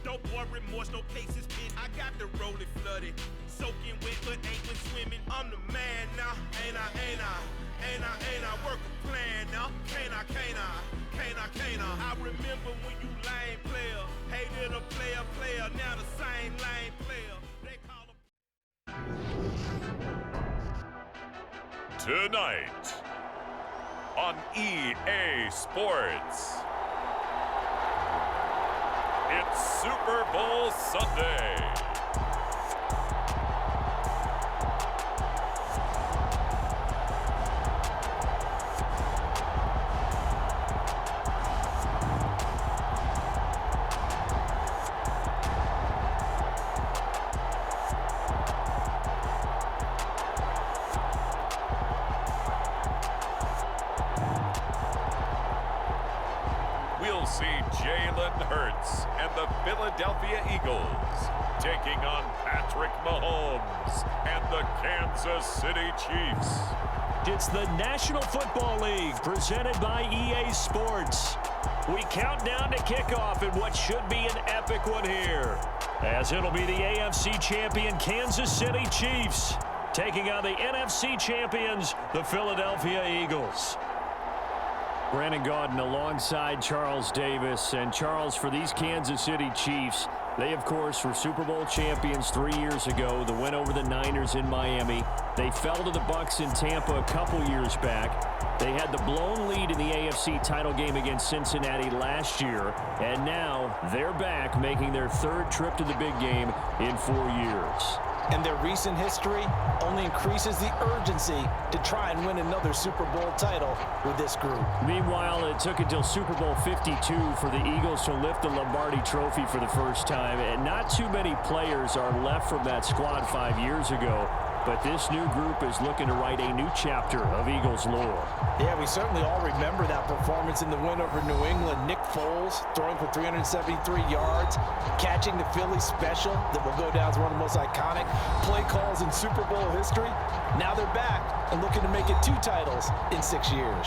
No more remorse, no cases pinned. I got the rolling flooded. Soaking wet, but ain't been swimming. I'm the man now. Ain't I? Work a plan now. Can't I? I remember when you lame player. Hated a player. Now the same lame player. They call him. Tonight on EA Sports, it's Super Bowl Sunday. We'll see Jalen Hurts and the Philadelphia Eagles taking on Patrick Mahomes and the Kansas City Chiefs. It's the National Football League presented by EA Sports. We count down to kickoff in what should be an epic one here, as it'll be the AFC champion Kansas City Chiefs taking on the NFC champions, the Philadelphia Eagles. Brandon Gaudin alongside Charles Davis. And Charles, for these Kansas City Chiefs, they, of course, were Super Bowl champions 3 years ago. The win over the Niners in Miami. They fell to the Bucs in Tampa a couple years back. They had the blown lead in the AFC title game against Cincinnati last year. And now they're back, making their third trip to the big game in 4 years. And their recent history only increases the urgency to try and win another Super Bowl title with this group. Meanwhile, it took until Super Bowl 52 for the Eagles to lift the Lombardi Trophy for the first time. And not too many players are left from that squad 5 years ago. But this new group is looking to write a new chapter of Eagles lore. Yeah, we certainly all remember that performance in the win over New England. Nick Foles throwing for 373 yards, catching the Philly special that will go down as one of the most iconic play calls in Super Bowl history. Now they're back and looking to make it 2 titles in 6 years.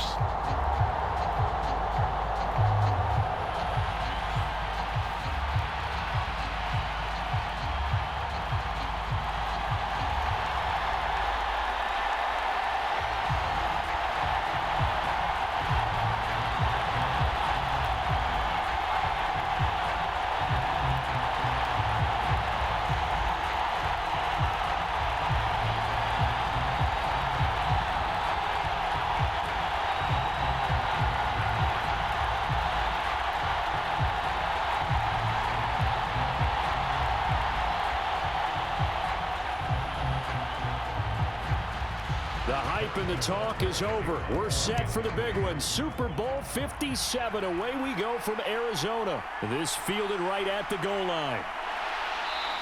The hype and the talk is over. We're set for the big one. Super Bowl 57. Away we go from Arizona. This fielded right at the goal line.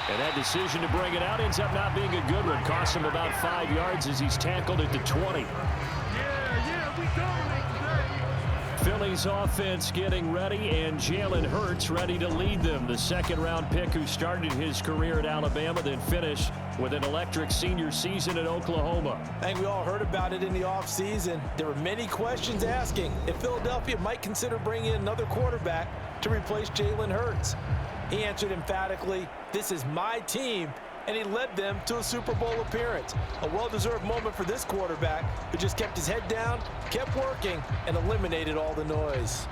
And that decision to bring it out ends up not being a good one. Costs him about 5 yards as he's tackled at the 20. We dominate today. Philly's offense getting ready, and Jalen Hurts ready to lead them. The second-round pick who started his career at Alabama, then finished with an electric senior season at Oklahoma. I think we all heard about it in the offseason. There were many questions asking if Philadelphia might consider bringing in another quarterback to replace Jalen Hurts. He answered emphatically, "This is my team," and he led them to a Super Bowl appearance. A well-deserved moment for this quarterback who just kept his head down, kept working, and eliminated all the noise.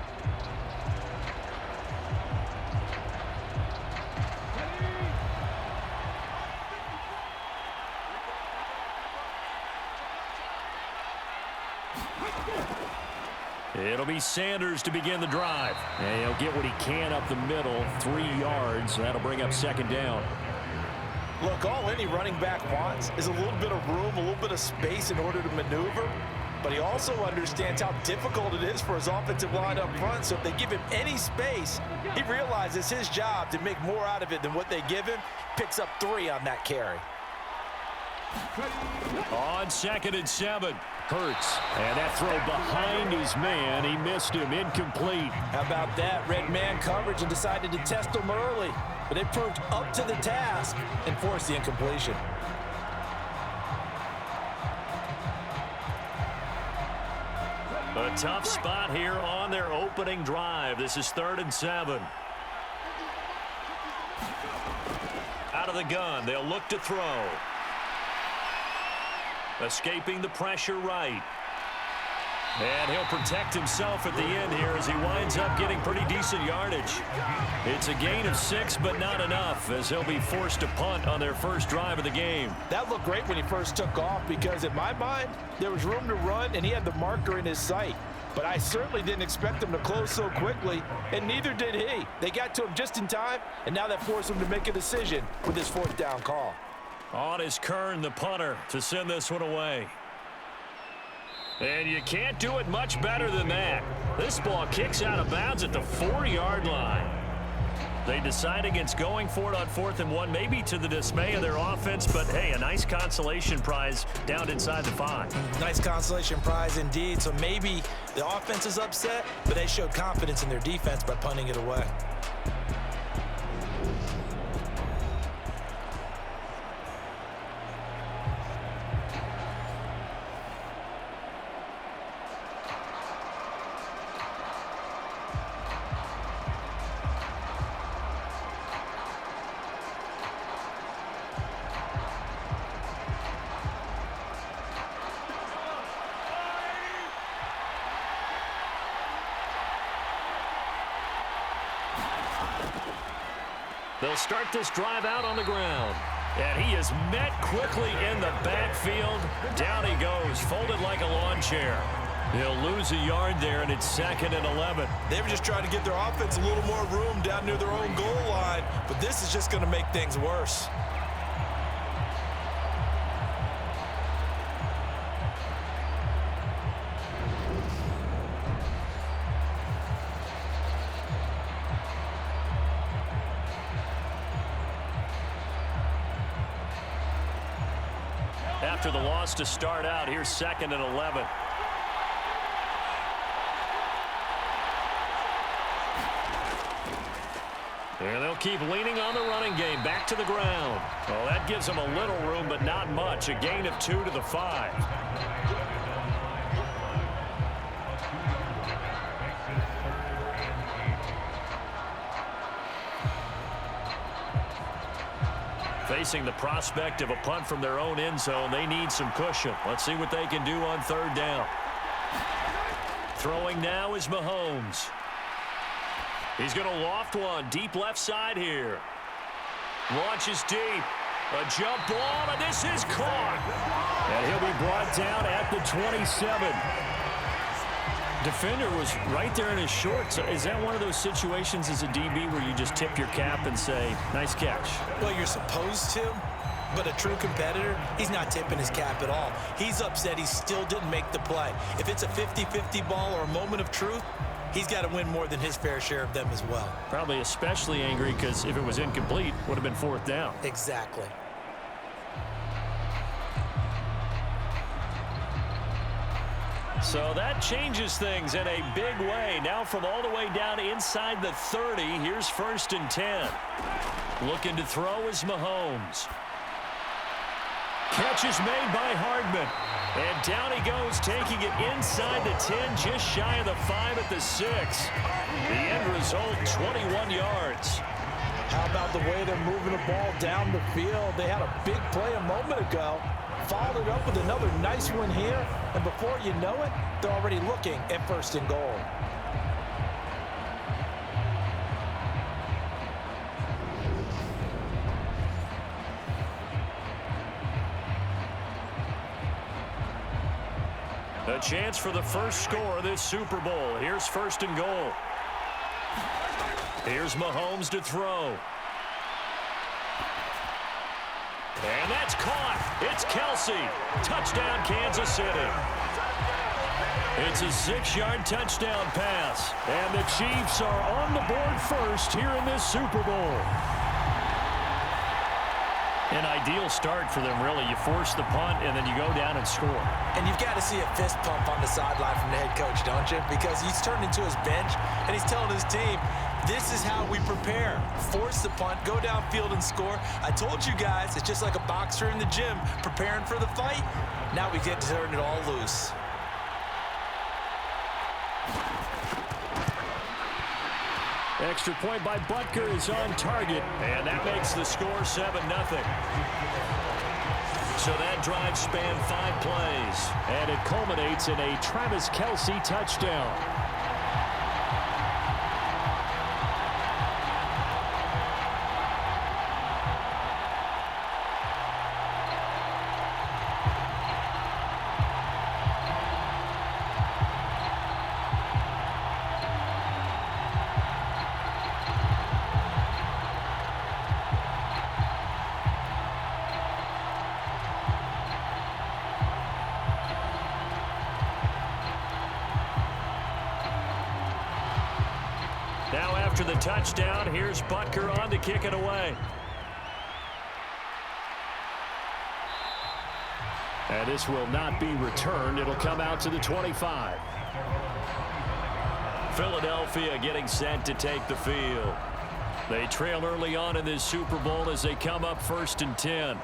It'll be Sanders to begin the drive. And he'll get what he can up the middle, 3 yards. That'll bring up second down. Look, all any running back wants is a little bit of room, a little bit of space in order to maneuver. But he also understands how difficult it is for his offensive line up front. So if they give him any space, he realizes his job to make more out of it than what they give him. Picks up 3 on that carry. On 2nd and 7, Hurts. And that throw behind his man. He missed him. Incomplete. How about that? Red man coverage and decided to test him early. But they proved up to the task and forced the incompletion. A tough spot here on their opening drive. This is 3rd and 7. Out of the gun, they'll look to throw. Escaping the pressure right. And he'll protect himself at the end here as he winds up getting pretty decent yardage. It's a gain of 6, but not enough, as he'll be forced to punt on their first drive of the game. That looked great when he first took off because, in my mind, there was room to run and he had the marker in his sight. But I certainly didn't expect him to close so quickly, and neither did he. They got to him just in time, and now that forced him to make a decision with his fourth down call. On is Kern, the punter, to send this one away. And you can't do it much better than that. This ball kicks out of bounds at the 4-yard line. They decide against going for it on 4th and 1, maybe to the dismay of their offense, but hey, a nice consolation prize down inside the 5. Nice consolation prize indeed. So maybe the offense is upset, but they showed confidence in their defense by punting it away. They'll start this drive out on the ground. And he is met quickly in the backfield. Down he goes, folded like a lawn chair. He'll lose a yard there, and it's 2nd and 11. They were just trying to get their offense a little more room down near their own goal line, but this is just going to make things worse. After the loss to start out, here's 2nd and 11. And they'll keep leaning on the running game. Back to the ground. Well, that gives them a little room, but not much. A gain of 2 to the 5. Facing the prospect of a punt from their own end zone, they need some cushion. Let's see what they can do on 3rd down. Throwing now is Mahomes. He's going to loft one deep left side here. Launches deep. A jump ball, and this is caught. And he'll be brought down at the 27. Defender was right there in his shorts. Is that one of those situations as a DB where you just tip your cap and say, nice catch? Well, you're supposed to, but a true competitor, he's not tipping his cap at all. He's upset he still didn't make the play. If it's a 50-50 ball or a moment of truth, he's got to win more than his fair share of them as well. Probably especially angry because if it was incomplete, would have been 4th down. Exactly. So that changes things in a big way. Now from all the way down inside the 30, here's 1st and 10. Looking to throw is Mahomes. Catch is made by Hardman. And down he goes, taking it inside the 10, just shy of the 5 at the 6. The end result, 21 yards. How about the way they're moving the ball down the field? They had a big play a moment ago. Followed it up with another nice one here. And before you know it, they're already looking at 1st and goal. A chance for the first score of this Super Bowl. Here's 1st and goal. Here's Mahomes to throw. And that's caught. It's Kelsey. Touchdown, Kansas City. It's a 6-yard touchdown pass. And the Chiefs are on the board first here in this Super Bowl. An ideal start for them, really. You force the punt, and then you go down and score. And you've got to see a fist pump on the sideline from the head coach, don't you? Because he's turned into his bench, and he's telling his team, this is how we prepare. Force the punt, go downfield and score. I told you guys, it's just like a boxer in the gym preparing for the fight. Now we get to turn it all loose. extra point by Butker is on target, and that makes the score 7-0. So that drive spanned 5 plays, and it culminates in a Travis Kelce touchdown. Now after the touchdown, here's Butker on to kick it away. And this will not be returned. It'll come out to the 25. Philadelphia getting set to take the field. They trail early on in this Super Bowl as they come up 1st and 10.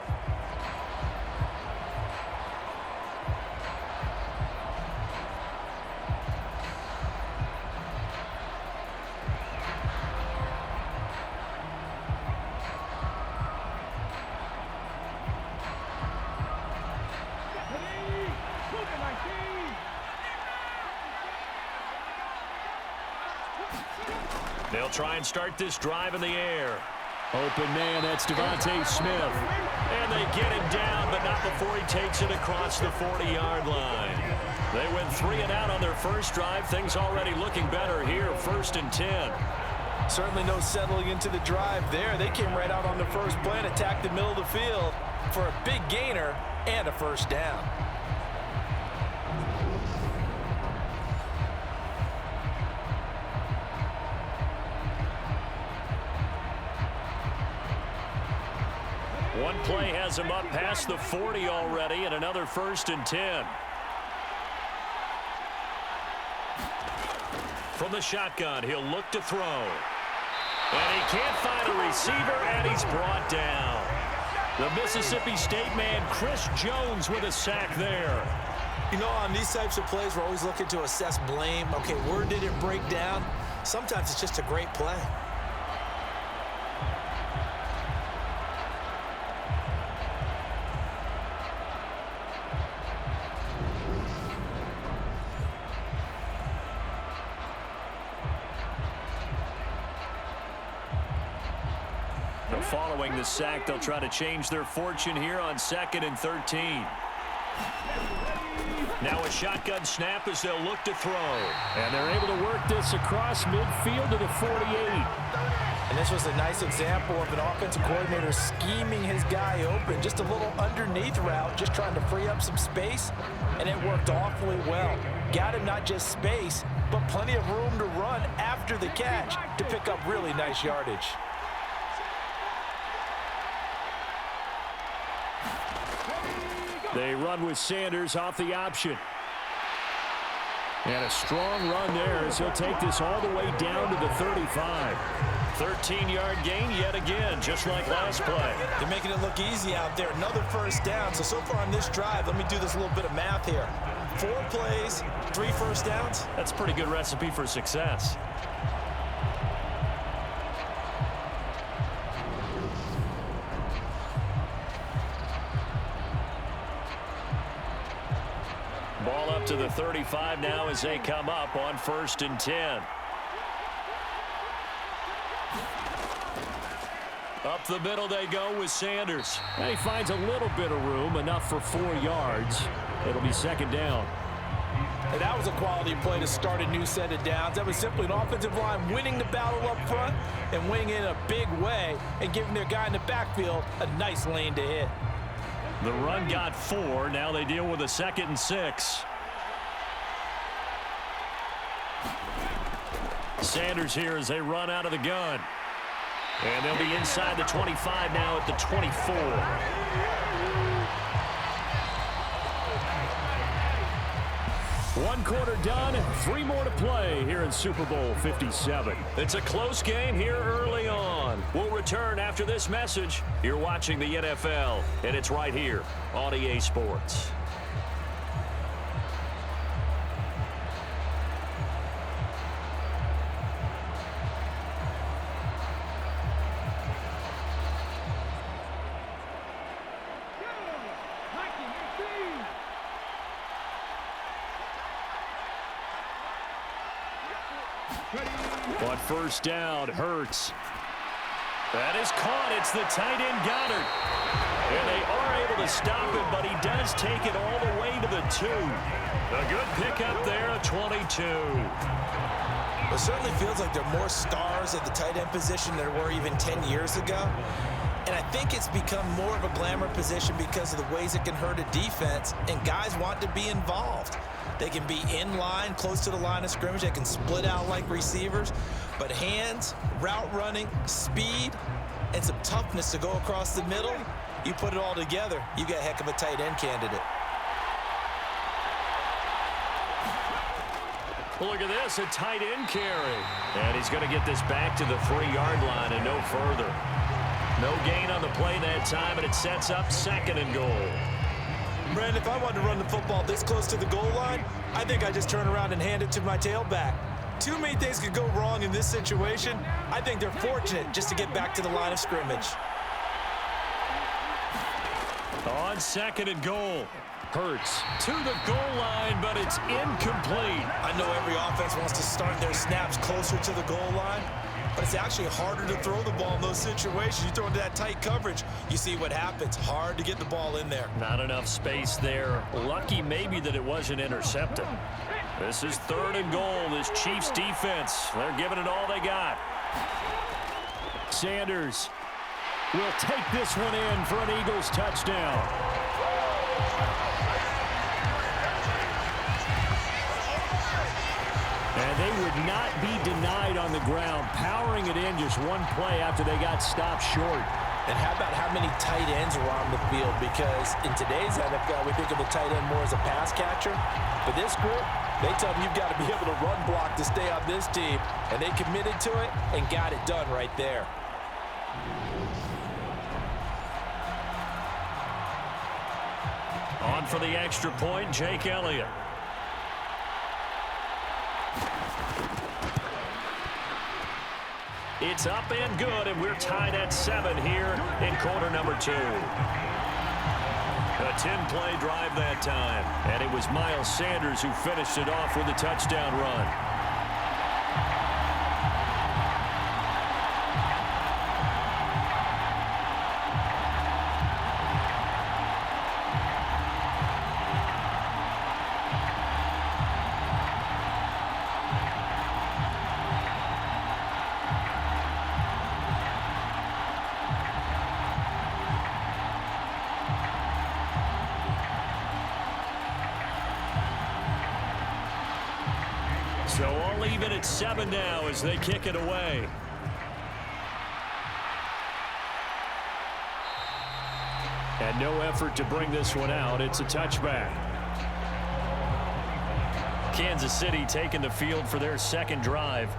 They'll try and start this drive in the air. Open man, that's Devontae Smith. And they get him down, but not before he takes it across the 40-yard line. They went 3 and out on their first drive. Things already looking better here, 1st and 10. Certainly no settling into the drive there. They came right out on the first play and attacked the middle of the field for a big gainer and a first down. One play has him up past the 40 already, and another 1st and 10. From the shotgun, he'll look to throw. And he can't find a receiver, and he's brought down. The Mississippi State man, Chris Jones, with a sack there. You know, on these types of plays, we're always looking to assess blame. Okay, where did it break down? Sometimes it's just a great play. Following the sack, they'll try to change their fortune here on 2nd and 13. Now a shotgun snap as they'll look to throw. And they're able to work this across midfield to the 48. And this was a nice example of an offensive coordinator scheming his guy open. Just a little underneath route, just trying to free up some space. And it worked awfully well. Got him not just space, but plenty of room to run after the catch to pick up really nice yardage. They run with Sanders off the option. And a strong run there as he'll take this all the way down to the 35. 13-yard gain yet again, just like last play. They're making it look easy out there. Another first down. So far on this drive, let me do this little bit of math here. 4 plays, 3 first downs. That's a pretty good recipe for success. Ball up to the 35 now as they come up on 1st and 10. Up the middle they go with Sanders. And he finds a little bit of room, enough for 4 yards. It'll be 2nd down. And that was a quality play to start a new set of downs. That was simply an offensive line winning the battle up front and winning it in a big way and giving their guy in the backfield a nice lane to hit. The run got 4. Now they deal with a 2nd and 6. Sanders here as they run out of the gun. And they'll be inside the 25 now at the 24. One quarter done, 3 more to play here in Super Bowl 57. It's a close game here early on. We'll return after this message. You're watching the NFL, and it's right here on EA Sports. On first down, Hurts. That is caught. It's the tight end Goddard. And they are able to stop it, but he does take it all the way to the 2. A good pickup there, a 22. It certainly feels like there are more stars at the tight end position than there were even 10 years ago. And I think it's become more of a glamour position because of the ways it can hurt a defense, and guys want to be involved. They can be in line, close to the line of scrimmage. They can split out like receivers. But hands, route running, speed, and some toughness to go across the middle, you put it all together, you got a heck of a tight end candidate. Look at this, a tight end carry. And he's going to get this back to the 3-yard line and no further. No gain on the play that time, and it sets up 2nd and goal. Brandon, if I wanted to run the football this close to the goal line, I think I just turn around and hand it to my tailback. Too many things could go wrong in this situation. I think they're fortunate just to get back to the line of scrimmage. On 2nd and goal. Hurts to the goal line, but it's incomplete. I know every offense wants to start their snaps closer to the goal line, but it's actually harder to throw the ball in those situations. You throw into that tight coverage, you see what happens. Hard to get the ball in there. Not enough space there. Lucky maybe that it wasn't intercepted. This is 3rd and goal. This Chiefs defense, they're giving it all they got. Sanders will take this one in for an Eagles touchdown. And they would not be denied on the ground, powering it in just one play after they got stopped short. And how about how many tight ends are on the field? Because in today's NFL, we think of the tight end more as a pass catcher. But this group, they tell them you've got to be able to run block to stay on this team. And they committed to it and got it done right there. On for the extra point, Jake Elliott. It's up and good, and we're tied at 7 here in quarter number 2. A 10-play drive that time, and it was Miles Sanders who finished it off with a touchdown run. So all even at 7 now as they kick it away. And no effort to bring this one out. It's a touchback. Kansas City taking the field for their 2nd drive.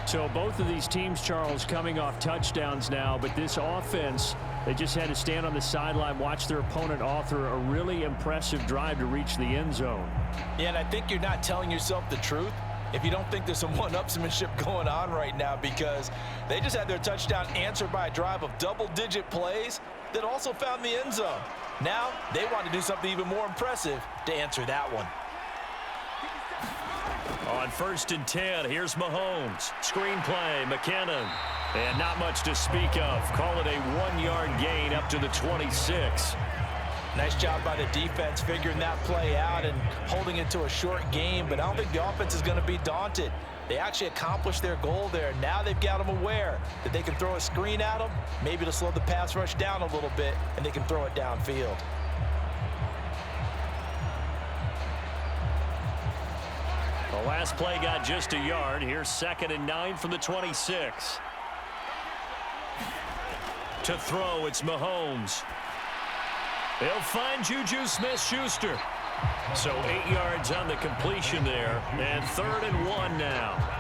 So both of these teams, Charles, coming off touchdowns now, but this offense, they just had to stand on the sideline, watch their opponent author a really impressive drive to reach the end zone. Yeah, and I think you're not telling yourself the truth if you don't think there's some one-upsmanship going on right now, because they just had their touchdown answered by a drive of double-digit plays that also found the end zone. Now they want to do something even more impressive to answer that one. On 1st and 10, here's Mahomes. Screen play, McKinnon. And not much to speak of. Call it a 1-yard gain up to the 26. Nice job by the defense figuring that play out and holding it to a short game, but I don't think the offense is going to be daunted. They actually accomplished their goal there. Now they've got them aware that they can throw a screen at them, maybe to slow the pass rush down a little bit, and they can throw it downfield. The last play got just a yard. Here's 2nd and 9 from the 26. To throw, it's Mahomes. They'll find Juju Smith-Schuster. So 8 yards on the completion there, and 3rd and 1 now.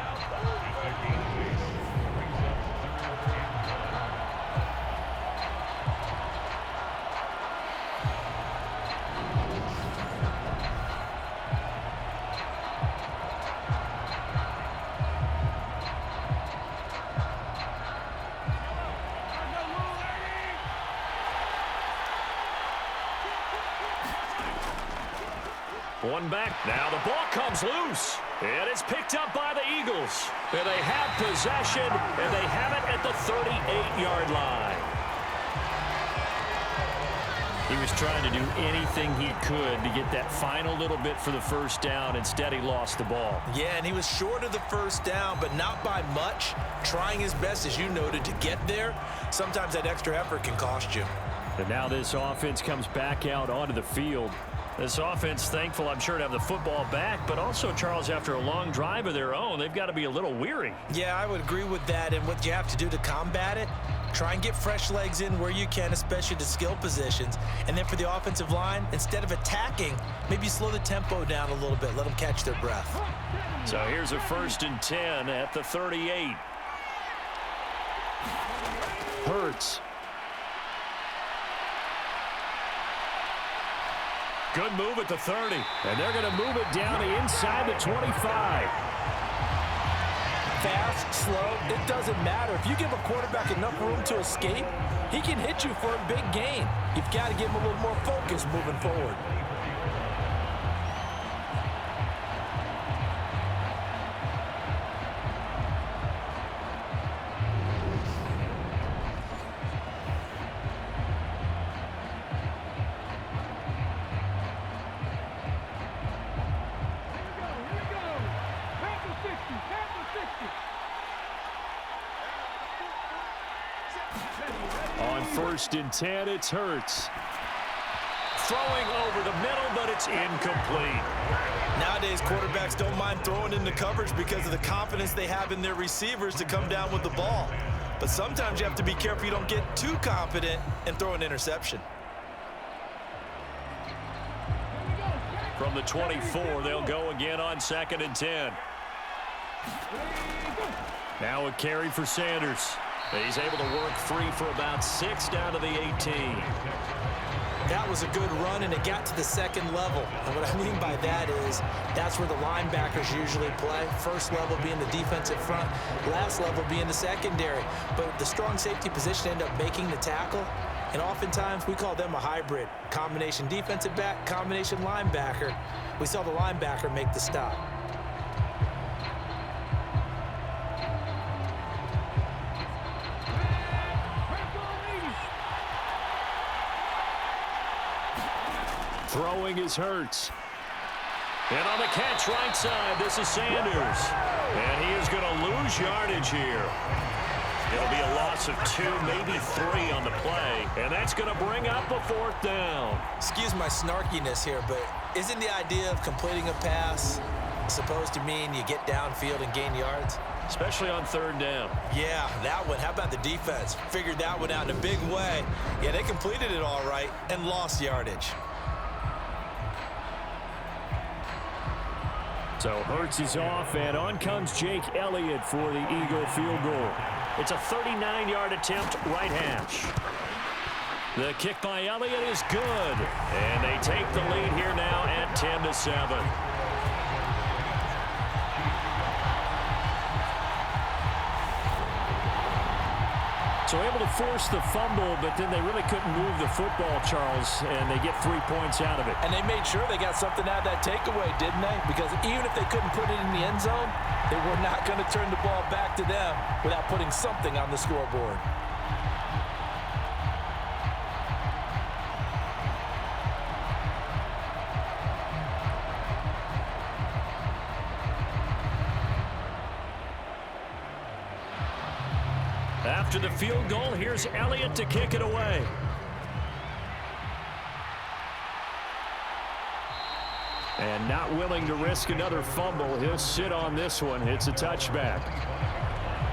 One back. Now the ball comes loose. And it's picked up by the Eagles. And they have possession, and they have it at the 38-yard line. He was trying to do anything he could to get that final little bit for the first down. Instead, he lost the ball. Yeah, and he was short of the first down, but not by much. Trying his best, as you noted, to get there. Sometimes that extra effort can cost you. And now this offense comes back out onto the field. This offense, thankful, I'm sure, to have the football back, but also, Charles, after a long drive of their own, they've got to be a little weary. Yeah, I would agree with that, and what you have to do to combat it, try and get fresh legs in where you can, especially to skill positions. And then for the offensive line, instead of attacking, maybe slow the tempo down a little bit, let them catch their breath. So here's a 1st and 10 at the 38. Hurts. Good move at the 30. And they're going to move it down to inside the 25. Fast, slow, it doesn't matter. If you give a quarterback enough room to escape, he can hit you for a big gain. You've got to give him a little more focus moving forward. On 1st and 10, it's Hurts. Throwing over the middle, but it's incomplete. Nowadays, quarterbacks don't mind throwing into coverage because of the confidence they have in their receivers to come down with the ball. But sometimes you have to be careful you don't get too confident and throw an interception. From the 24, they'll go again on 2nd and 10. Now a carry for Sanders. He's able to work free for about 6 down to the 18. That was a good run, and it got to the 2nd level. And what I mean by that is that's where the linebackers usually play. First level being the defensive front, last level being the secondary. But the strong safety position ended up making the tackle. And oftentimes we call them a hybrid. Combination defensive back, combination linebacker. We saw the linebacker make the stop. Throwing is Hurts. And on the catch right side, this is Sanders. And he is going to lose yardage here. It'll be a loss of 2, maybe 3 on the play. And that's going to bring up a 4th down. Excuse my snarkiness here, but isn't the idea of completing a pass supposed to mean you get downfield and gain yards? Especially on 3rd down. Yeah, that one. How about the defense? Figured that one out in a big way. Yeah, they completed it all right and lost yardage. So Hurts is off, and on comes Jake Elliott for the Eagle field goal. It's a 39-yard attempt, right hash. The kick by Elliott is good, and they take the lead here now at 10-7. So able to force the fumble, but then they really couldn't move the football, Charles, and they get 3 points out of it. And they made sure they got something out of that takeaway, didn't they? Because even if they couldn't put it in the end zone, they were not going to turn the ball back to them without putting something on the scoreboard. After the field goal, here's Elliott to kick it away. And not willing to risk another fumble, he'll sit on this one. It's a touchback.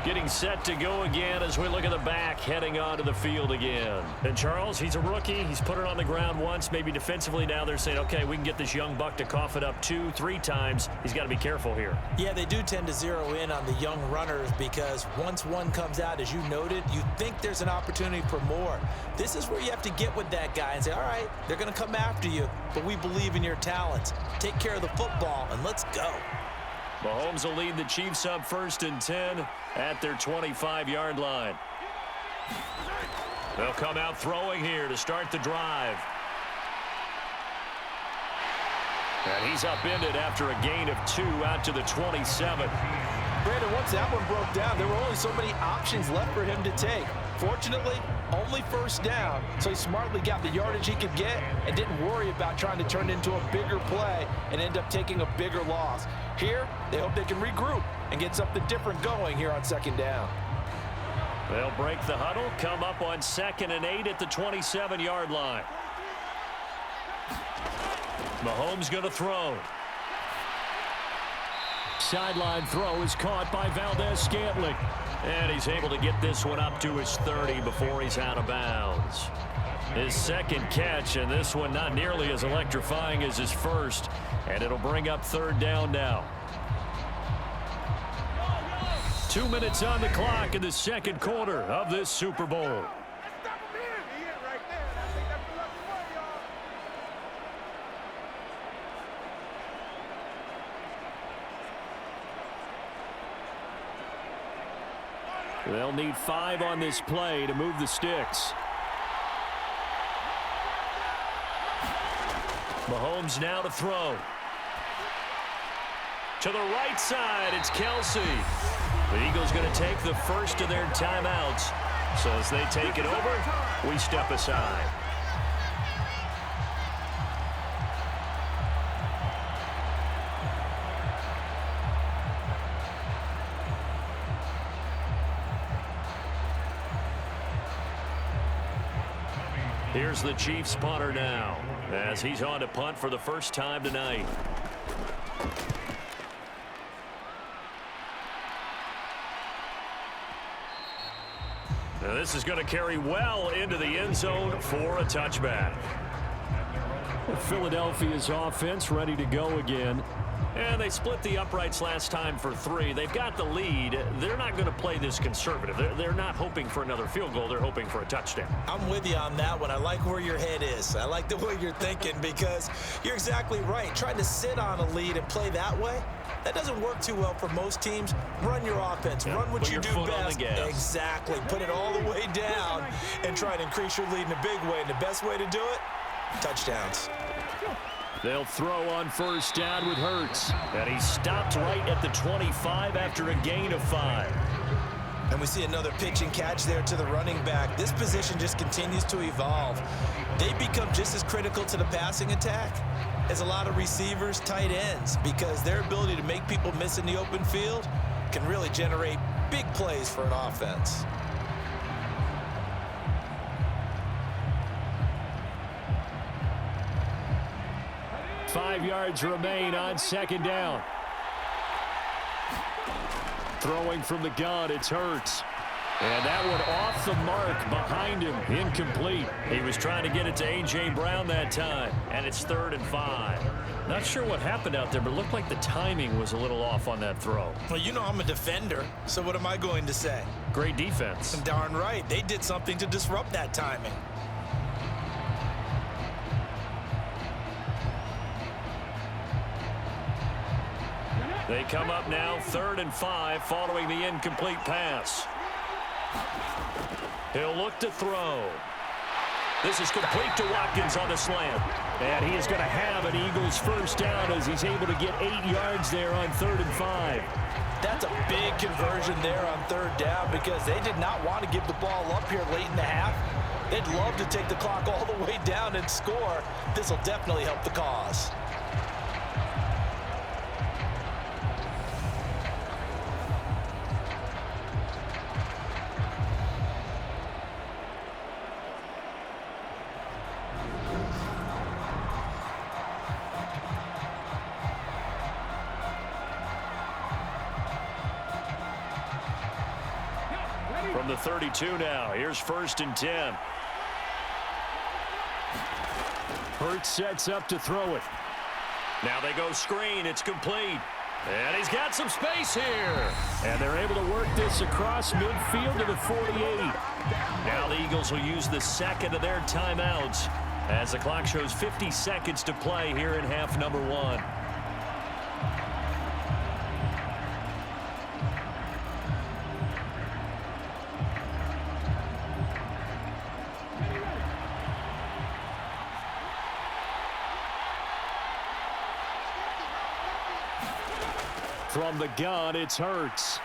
Getting set to go again as we look at the back, heading onto the field again. And Charles, he's a rookie. He's put it on the ground once. Maybe defensively now they're saying, okay, we can get this young buck to cough it up 2, 3 times. He's got to be careful here. Yeah, they do tend to zero in on the young runners because once one comes out, as you noted, you think there's an opportunity for more. This is where you have to get with that guy and say, all right, they're going to come after you, but we believe in your talents. Take care of the football, and let's go. Mahomes will lead the Chiefs up 1st and 10 at their 25-yard line. They'll come out throwing here to start the drive. And he's upended after a gain of 2 out to the 27. Brandon, once that one broke down, there were only so many options left for him to take. Fortunately, only first down, so he smartly got the yardage he could get and didn't worry about trying to turn it into a bigger play and end up taking a bigger loss. Here, they hope they can regroup and get something different going here on second down. They'll break the huddle, come up on 2nd and 8 at the 27-yard line. Mahomes going to throw. Sideline throw is caught by Valdez-Scantling. And he's able to get this one up to his 30 before he's out of bounds. His second catch, and this one not nearly as electrifying as his first. And it'll bring up 3rd down now. 2 minutes on the clock in the second quarter of this Super Bowl. They'll need 5 on this play to move the sticks. Mahomes now to throw. To the right side, it's Kelsey. The Eagles going to take the first of their timeouts. So as they take it over, we step aside. Here's the Chiefs punter now, as he's on to punt for the first time tonight. Now this is going to carry well into the end zone for a touchback. Philadelphia's offense ready to go again. And they split the uprights last time for 3. They've got the lead. They're not going to play this conservative. They're not hoping for another field goal. They're hoping for a touchdown. I'm with you on that one. I like where your head is. I like the way you're thinking because you're exactly right. Trying to sit on a lead and play that way, that doesn't work too well for most teams. Run your offense. Yeah, run what you do best. Exactly. Put it all the way down and try and increase your lead in a big way. And the best way to do it, touchdowns. They'll throw on first down with Hurts. And he stopped right at the 25 after a gain of 5. And we see another pitch and catch there to the running back. This position just continues to evolve. They become just as critical to the passing attack as a lot of receivers, tight ends, because their ability to make people miss in the open field can really generate big plays for an offense. 5 yards remain on second down. Throwing from the gun, it's Hurts. And that one off the mark behind him, incomplete. He was trying to get it to A.J. Brown that time, and it's 3rd and 5. Not sure what happened out there, but it looked like the timing was a little off on that throw. Well, you know I'm a defender, so what am I going to say? Great defense. Darn right. They did something to disrupt that timing. They come up now 3rd and 5 following the incomplete pass. He'll look to throw. This is complete to Watkins on the slant. And he is going to have an Eagles first down as he's able to get 8 yards there on 3rd and 5. That's a big conversion there on 3rd down because they did not want to give the ball up here late in the half. They'd love to take the clock all the way down and score. This will definitely help the cause. From the 32 now, here's 1st and 10. Hurts sets up to throw it. Now they go screen, it's complete. And he's got some space here. And they're able to work this across midfield to the 48. Now the Eagles will use the second of their timeouts as the clock shows 50 seconds to play here in half number 1. From the gun, it's Hurts.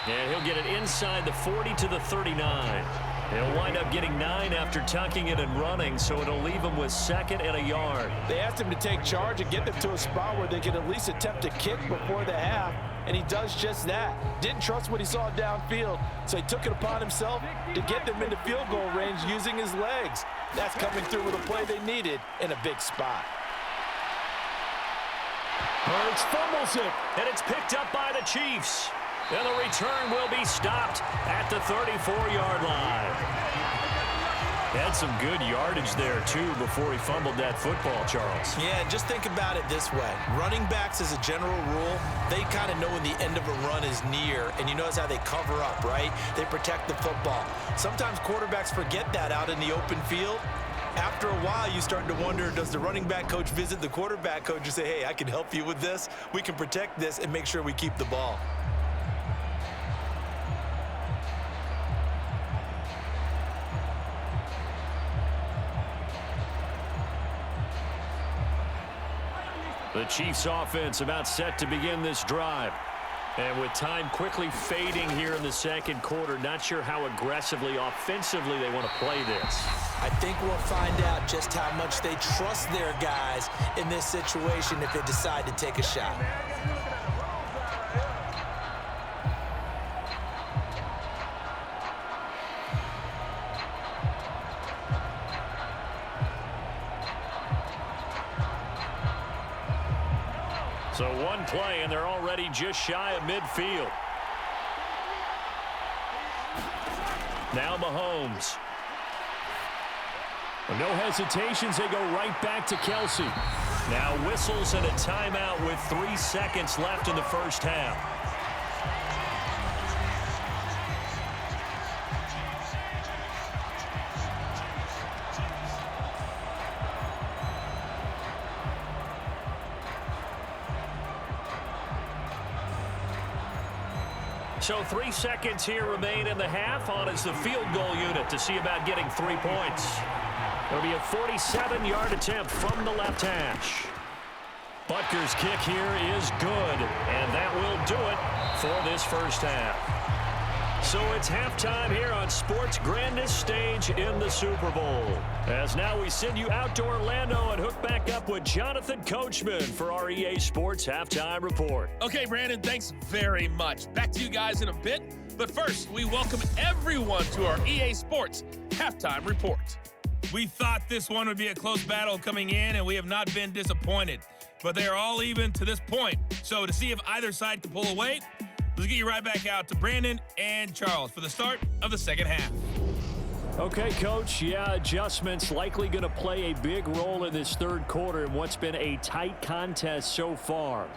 And he'll get it inside the 40 to the 39. He'll wind up getting 9 after tucking it and running, so it'll leave him with 2nd and a yard. They asked him to take charge and get them to a spot where they could at least attempt a kick before the half, and he does just that. Didn't trust what he saw downfield, so he took it upon himself to get them into field goal range using his legs. That's coming through with a play they needed in a big spot. Hurts fumbles it, and it's picked up by the Chiefs. And the return will be stopped at the 34-yard line. Had some good yardage there, too, before he fumbled that football, Charles. Yeah, just think about it this way. Running backs, as a general rule, they kind of know when the end of a run is near, and you notice how they cover up, right? They protect the football. Sometimes quarterbacks forget that out in the open field. After a while, you start to wonder, does the running back coach visit the quarterback coach and say, hey, I can help you with this. We can protect this and make sure we keep the ball. The Chiefs offense about set to begin this drive. And with time quickly fading here in the second quarter, not sure how aggressively, offensively they want to play this. I think we'll find out just how much they trust their guys in this situation if they decide to take a shot. So one play, and they're already just shy of midfield. Now Mahomes. No hesitations, they go right back to Kelsey. Now whistles and a timeout with 3 seconds left in the first half. So 3 seconds here remain in the half. On is the field goal unit to see about getting 3 points. It'll be a 47-yard attempt from the left hash. Butker's kick here is good, and that will do it for this first half. So it's halftime here on sports' grandest stage in the Super Bowl. As now we send you out to Orlando and hook back up with Jonathan Coachman for our EA Sports Halftime Report. Okay, Brandon, thanks very much. Back to you guys in a bit. But first, we welcome everyone to our EA Sports Halftime Report. We thought this one would be a close battle coming in, and we have not been disappointed. But they are all even to this point. So to see if either side can pull away, let's get you right back out to Brandon and Charles for the start of the second half. Okay, Coach. Yeah, adjustments likely going to play a big role in this third quarter in what's been a tight contest so far.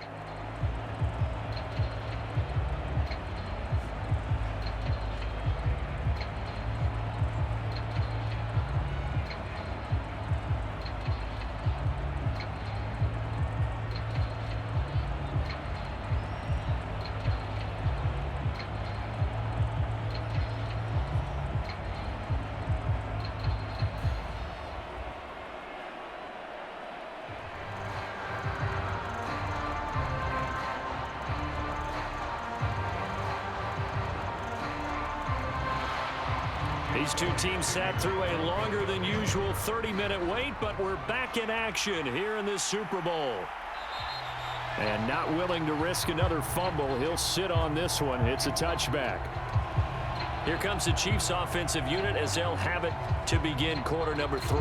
These two teams sat through a longer than usual 30-minute wait, but we're back in action here in this Super Bowl. And not willing to risk another fumble, he'll sit on this one. It's a touchback. Here comes the Chiefs offensive unit as they'll have it to begin quarter number 3.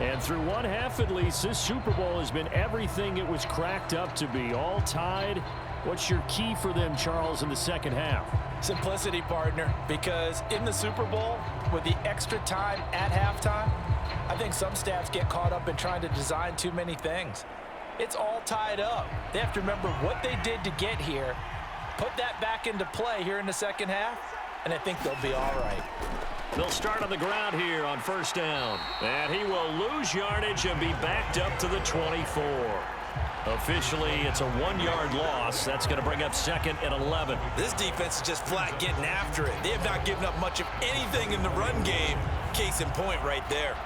And through one half at least, this Super Bowl has been everything it was cracked up to be, all tied. What's your key for them, Charles, in the second half? Simplicity, partner, because in the Super Bowl, with the extra time at halftime, I think some staffs get caught up in trying to design too many things. It's all tied up. They have to remember what they did to get here, put that back into play here in the second half, and I think they'll be all right. They'll start on the ground here on first down. And he will lose yardage and be backed up to the 24. Officially, it's a 1-yard loss. That's going to bring up 2nd and 11. This defense is just flat getting after it. They have not given up much of anything in the run game. Case in point right there.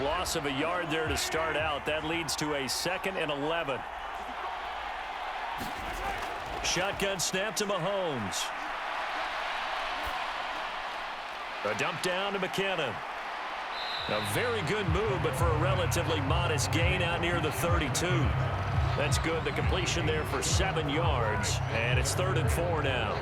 loss of a yard there to start out. That leads to a 2nd and 11. Shotgun snap to Mahomes. A dump down to McKinnon. A very good move, but for a relatively modest gain out near the 32. That's good. The completion there for 7 yards, and it's 3rd and 4 now.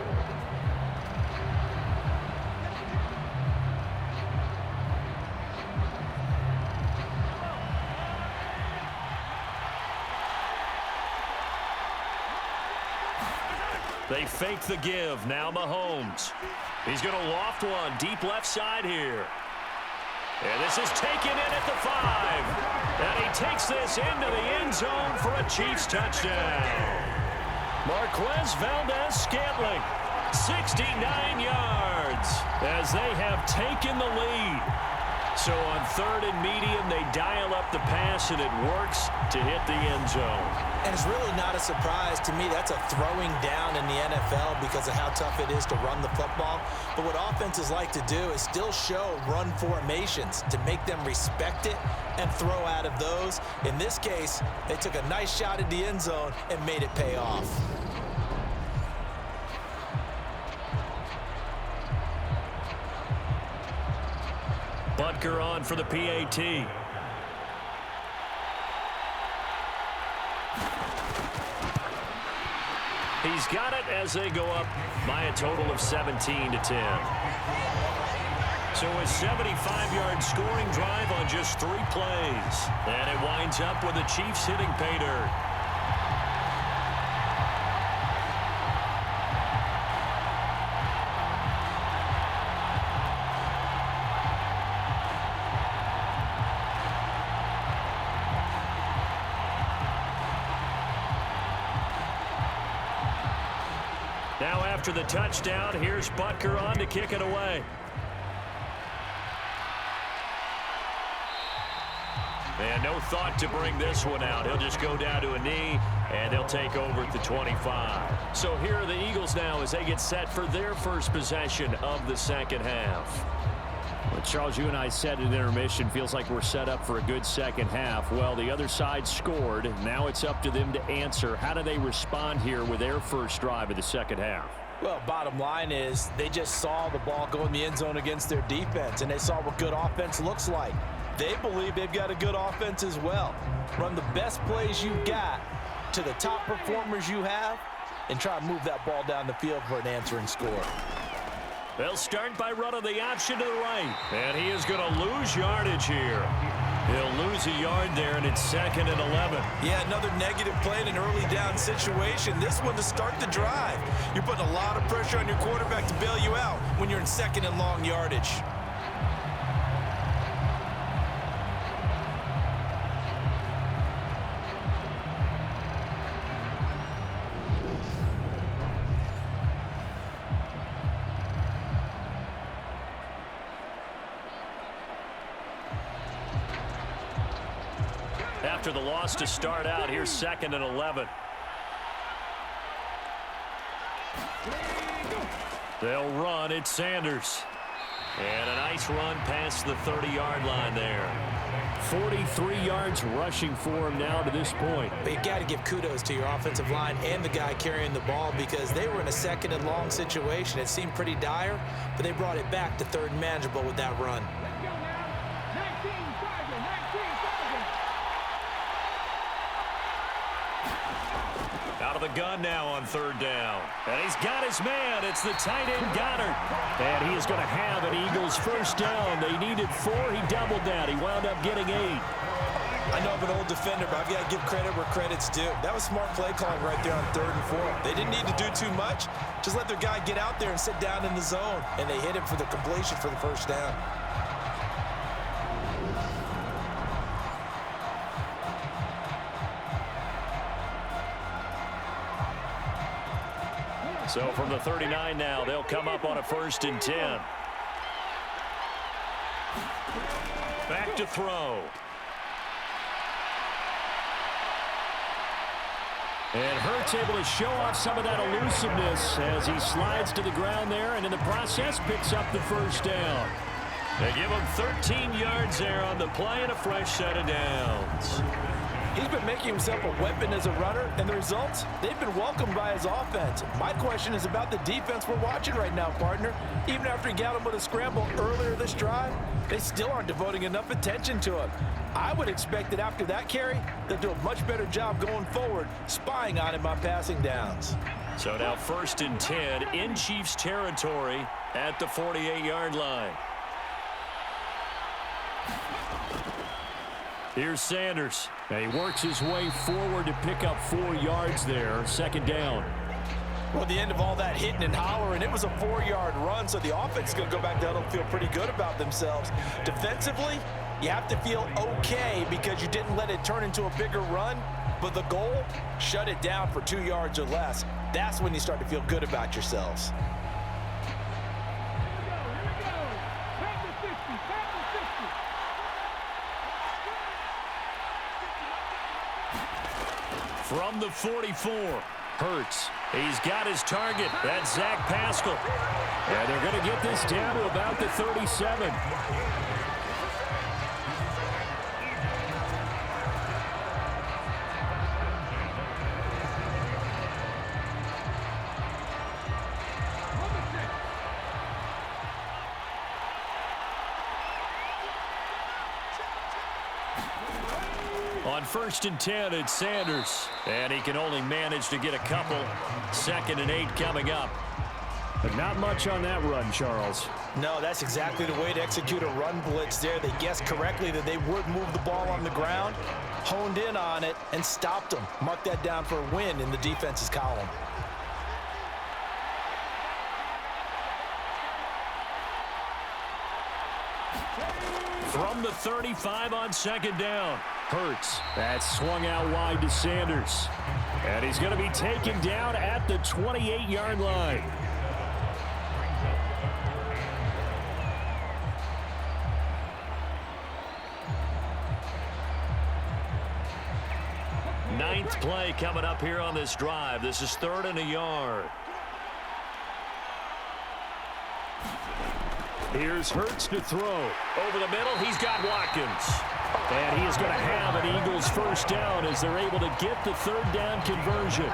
They fake the give. Now Mahomes. He's going to loft one deep left side here. And this is taken in at the 5. And he takes this into the end zone for a Chiefs touchdown. Marquez Valdez-Scantling, 69 yards as they have taken the lead. So on 3rd and medium, they dial up the pass, and it works to hit the end zone. And it's really not a surprise to me. That's a throwing down in the NFL because of how tough it is to run the football. But what offenses like to do is still show run formations to make them respect it and throw out of those. In this case, they took a nice shot at the end zone and made it pay off. Butker on for the PAT. He's got it as they go up by a total of 17-10. So a 75-yard scoring drive on just 3 plays. And it winds up with the Chiefs hitting pay dirt. Now after the touchdown, here's Butker on to kick it away. And no thought to bring this one out. He'll just go down to a knee, and they'll take over at the 25. So here are the Eagles now as they get set for their first possession of the second half. Well, Charles, you and I said at intermission, feels like we're set up for a good second half. Well, the other side scored. Now it's up to them to answer. How do they respond here with their first drive of the second half? Well, bottom line is they just saw the ball go in the end zone against their defense, and they saw what good offense looks like. They believe they've got a good offense as well. Run the best plays you've got to the top performers you have and try to move that ball down the field for an answering score. They'll start by running the option to the right. And he is going to lose yardage here. He'll lose a yard there, and it's 2nd and 11. Yeah, another negative play in an early down situation. This one to start the drive. You're putting a lot of pressure on your quarterback to bail you out when you're in 2nd and long yardage. After the loss to start out, here's 2nd and 11. They'll run. It's Sanders. And a nice run past the 30-yard line there. 43 yards rushing for him now to this point. But you got to give kudos to your offensive line and the guy carrying the ball because they were in a 2nd and long situation. It seemed pretty dire, but they brought it back to 3rd and manageable with that run. Out of the gun now on 3rd down. And he's got his man. It's the tight end, Goddard. And he is going to have an Eagles first down. They needed 4. He doubled that. He wound up getting 8. I know I'm an old defender, but I've got to give credit where credit's due. That was smart play calling right there on 3rd and 4. They didn't need to do too much. Just let their guy get out there and sit down in the zone. And they hit him for the completion for the first down. So from the 39 now, they'll come up on a 1st and 10. Back to throw. And Hurts able to show off some of that elusiveness as he slides to the ground there and in the process picks up the first down. They give him 13 yards there on the play and a fresh set of downs. He's been making himself a weapon as a runner, and the results, they've been welcomed by his offense. My question is about the defense we're watching right now, partner. Even after he got him with a scramble earlier this drive, they still aren't devoting enough attention to him. I would expect that after that carry, they'll do a much better job going forward, spying on him on passing downs. So now 1st and 10 in Chiefs territory at the 48-yard line. Here's Sanders. He works his way forward to pick up 4 yards there. 2nd down. Well, at the end of all that hitting and hollering, it was a 4-yard run, so the offense is going to go back down and feel pretty good about themselves. Defensively, you have to feel okay because you didn't let it turn into a bigger run, but the goal, shut it down for 2 yards or less. That's when you start to feel good about yourselves. From the 44, Hurts. He's got his target. That's Zach Pascal. And they're going to get this down to about the 37. On 1st and 10, it's Sanders. And he can only manage to get a couple. 2nd and 8 coming up. But not much on that run, Charles. No, that's exactly the way to execute a run blitz there. They guessed correctly that they would move the ball on the ground, honed in on it, and stopped them. Mark that down for a win in the defense's column. From the 35 on 2nd down. Hurts. That's swung out wide to Sanders. And he's going to be taken down at the 28-yard line. Ninth play coming up here on this drive. This is 3rd and a yard. Here's Hurts to throw. Over the middle, he's got Watkins. And he is going to have an Eagles 1st down as they're able to get the 3rd down conversion.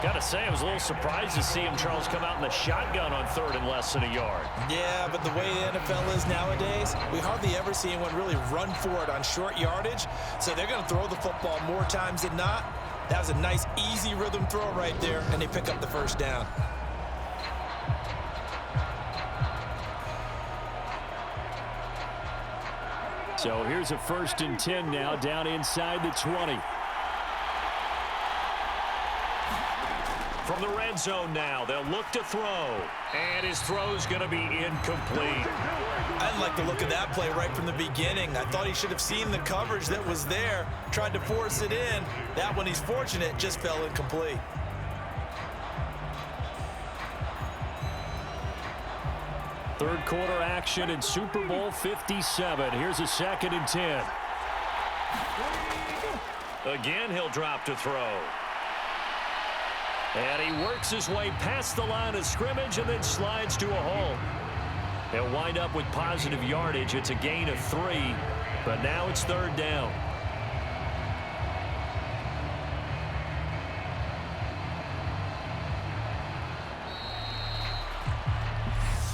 Got to say, I was a little surprised to see him, Charles, come out in the shotgun on 3rd and less than a yard. Yeah, but the way the NFL is nowadays, we hardly ever see anyone really run for it on short yardage. So they're going to throw the football more times than not. That was a nice, easy rhythm throw right there, and they pick up the 1st down. So here's a 1st and 10 now down inside the 20. From the red zone now, they'll look to throw. And his throw's going to be incomplete. I didn't like the look of that play right from the beginning. I thought he should have seen the coverage that was there, tried to force it in. That one, he's fortunate, just fell incomplete. Third quarter action in Super Bowl 57. Here's a 2nd and 10. Again, he'll drop to throw. And he works his way past the line of scrimmage and then slides to a halt. He'll wind up with positive yardage. It's a gain of 3, but now it's 3rd down.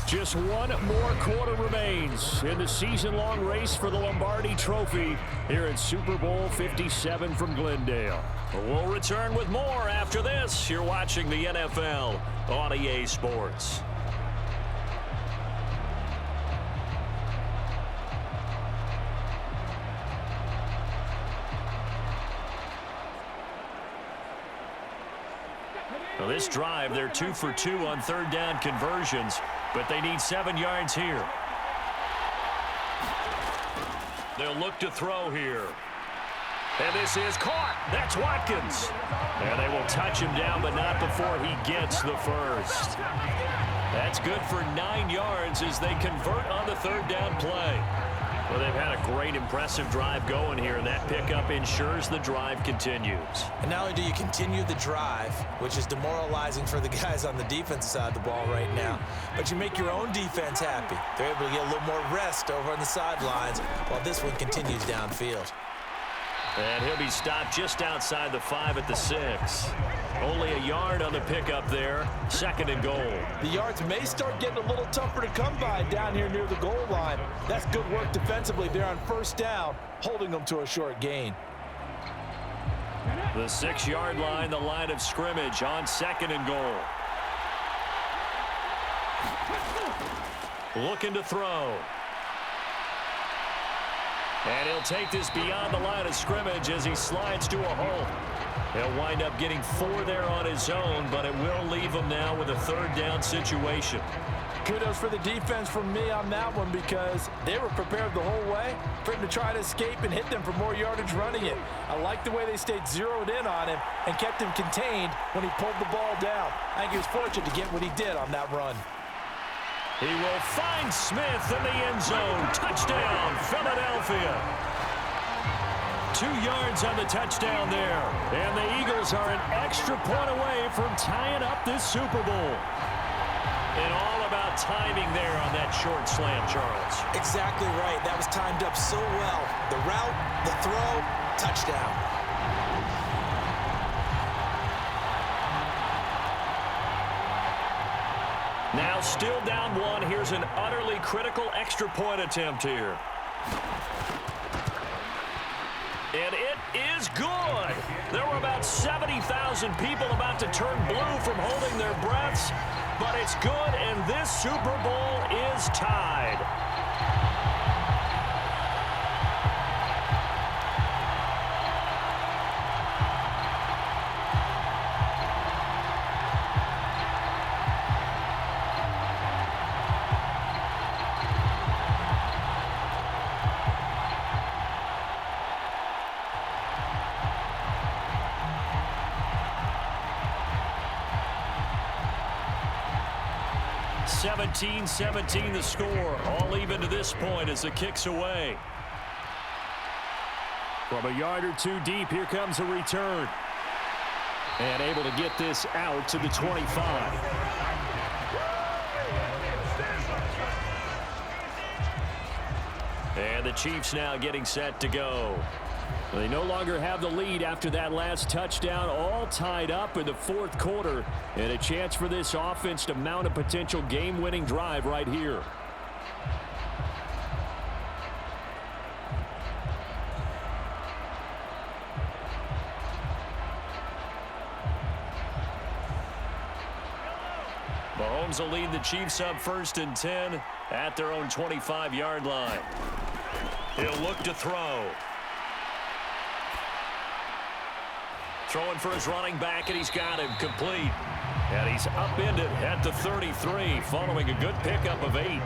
Just one more quarter remains in the season-long race for the Lombardi Trophy here at Super Bowl 57 from Glendale. We'll return with more after this. You're watching the NFL on EA Sports. Well, this drive, they're 2 for 2 on 3rd down conversions, but they need 7 yards here. They'll look to throw here. And this is caught. That's Watkins. And they will touch him down, but not before he gets the 1st. That's good for 9 yards as they convert on the 3rd down play. Well, they've had a great, impressive drive going here, and that pickup ensures the drive continues. And not only do you continue the drive, which is demoralizing for the guys on the defense side of the ball right now, but you make your own defense happy. They're able to get a little more rest over on the sidelines while this one continues downfield. And he'll be stopped just outside the 5 at the 6. Only a yard on the pickup there. 2nd and goal. The yards may start getting a little tougher to come by down here near the goal line. That's good work defensively there on 1st down, holding them to a short gain. The 6-yard line, the line of scrimmage on 2nd and goal. Looking to throw. And he'll take this beyond the line of scrimmage as he slides to a hole. He'll wind up getting 4 there on his own, but it will leave him now with a 3rd down situation. Kudos for the defense from me on that one because they were prepared the whole way for him to try to escape and hit them for more yardage running it. I like the way they stayed zeroed in on him and kept him contained when he pulled the ball down. I think he was fortunate to get what he did on that run. He will find Smith in the end zone. Touchdown, Philadelphia. 2 yards on the touchdown there. And the Eagles are an extra point away from tying up this Super Bowl. And all about timing there on that short slant, Charles. Exactly right. That was timed up so well. The route, the throw, touchdown. Now still down 1. Here's an utterly critical extra point attempt here. And it is good. There were about 70,000 people about to turn blue from holding their breaths, but it's good, and this Super Bowl is tied. (17-17) the score, all even to this point as the kick's away. From a yard or 2 deep, here comes a return. And able to get this out to the 25. And the Chiefs now getting set to go. They no longer have the lead after that last touchdown, all tied up in the 4th quarter, and a chance for this offense to mount a potential game-winning drive right here. Mahomes will lead the Chiefs up 1st and 10 at their own 25-yard line. He'll look to throw. Throwing for his running back, and he's got him complete. And he's upended at the 33, following a good pickup of 8.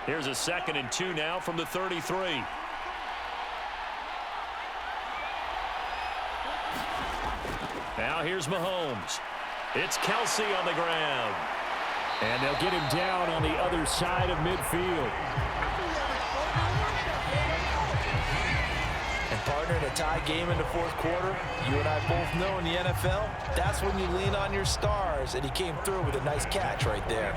Here's a 2nd and 2 now from the 33. Now here's Mahomes. It's Kelsey on the ground. And they'll get him down on the other side of midfield. And partner, in a tie game in the 4th quarter, you and I both know in the NFL, that's when you lean on your stars, and he came through with a nice catch right there.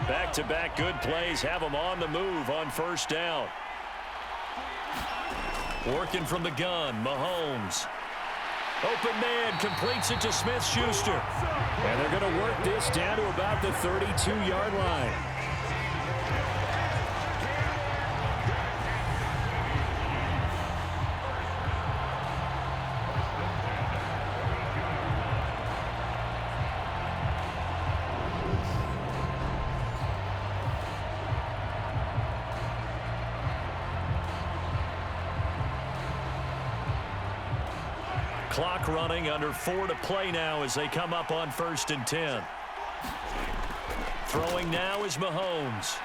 Back-to-back good plays have him on the move on 1st down. Working from the gun, Mahomes. Open man, completes it to Smith-Schuster. And they're going to work this down to about the 32-yard line. Clock running, under 4 to play now as they come up on 1st and 10. Throwing now is Mahomes.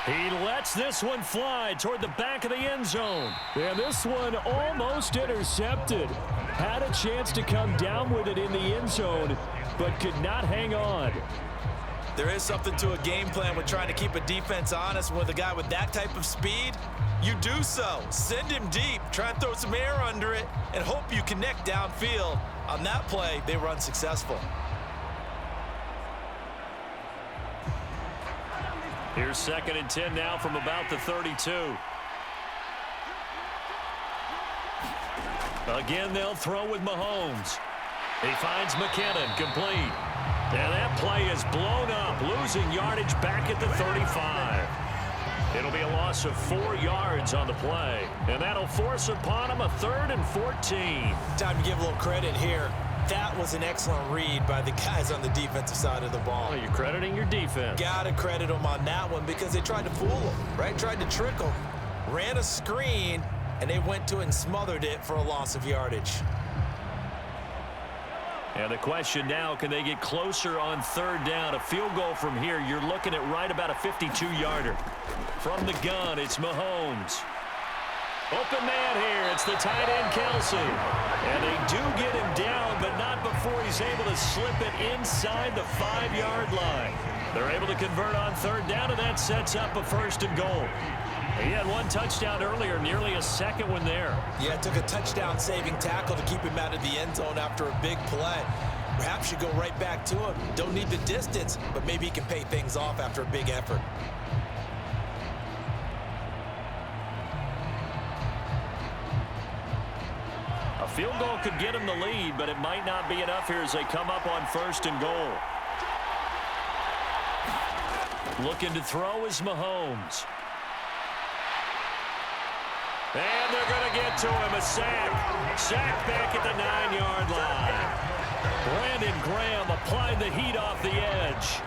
He lets this one fly toward the back of the end zone. And this one almost intercepted. Had a chance to come down with it in the end zone, but could not hang on. There is something to a game plan with trying to keep a defense honest. With a guy with that type of speed, you do so. Send him deep, try and throw some air under it, and hope you connect downfield. On that play, they were unsuccessful. Here's 2nd and 10 now from about the 32. Again, they'll throw with Mahomes. He finds McKinnon, complete. And that play is blown up, losing yardage back at the 35. It'll be a loss of 4 yards on the play, and that'll force upon him a 3rd and 14. Time to give a little credit here. That was an excellent read by the guys on the defensive side of the ball. Well, you're crediting your defense. Got to credit them on that one because they tried to fool them, right? Tried to trick them. Ran a screen, and they went to it and smothered it for a loss of yardage. And the question now, can they get closer on 3rd down? A field goal from here, you're looking at right about a 52-yarder. From the gun, it's Mahomes. Open man here. It's the tight end, Kelsey. And they do get him down, but not before he's able to slip it inside the 5-yard line. They're able to convert on 3rd down, and that sets up a 1st and goal. He had 1 touchdown earlier, nearly a 2nd one there. Yeah, it took a touchdown-saving tackle to keep him out of the end zone after a big play. Perhaps you go right back to him. Don't need the distance, but maybe he can pay things off after a big effort. A field goal could get him the lead, but it might not be enough here as they come up on 1st and goal. Looking to throw is Mahomes. And they're going to get to him, a sack. Sack back at the 9-yard line. Brandon Graham applied the heat off the edge.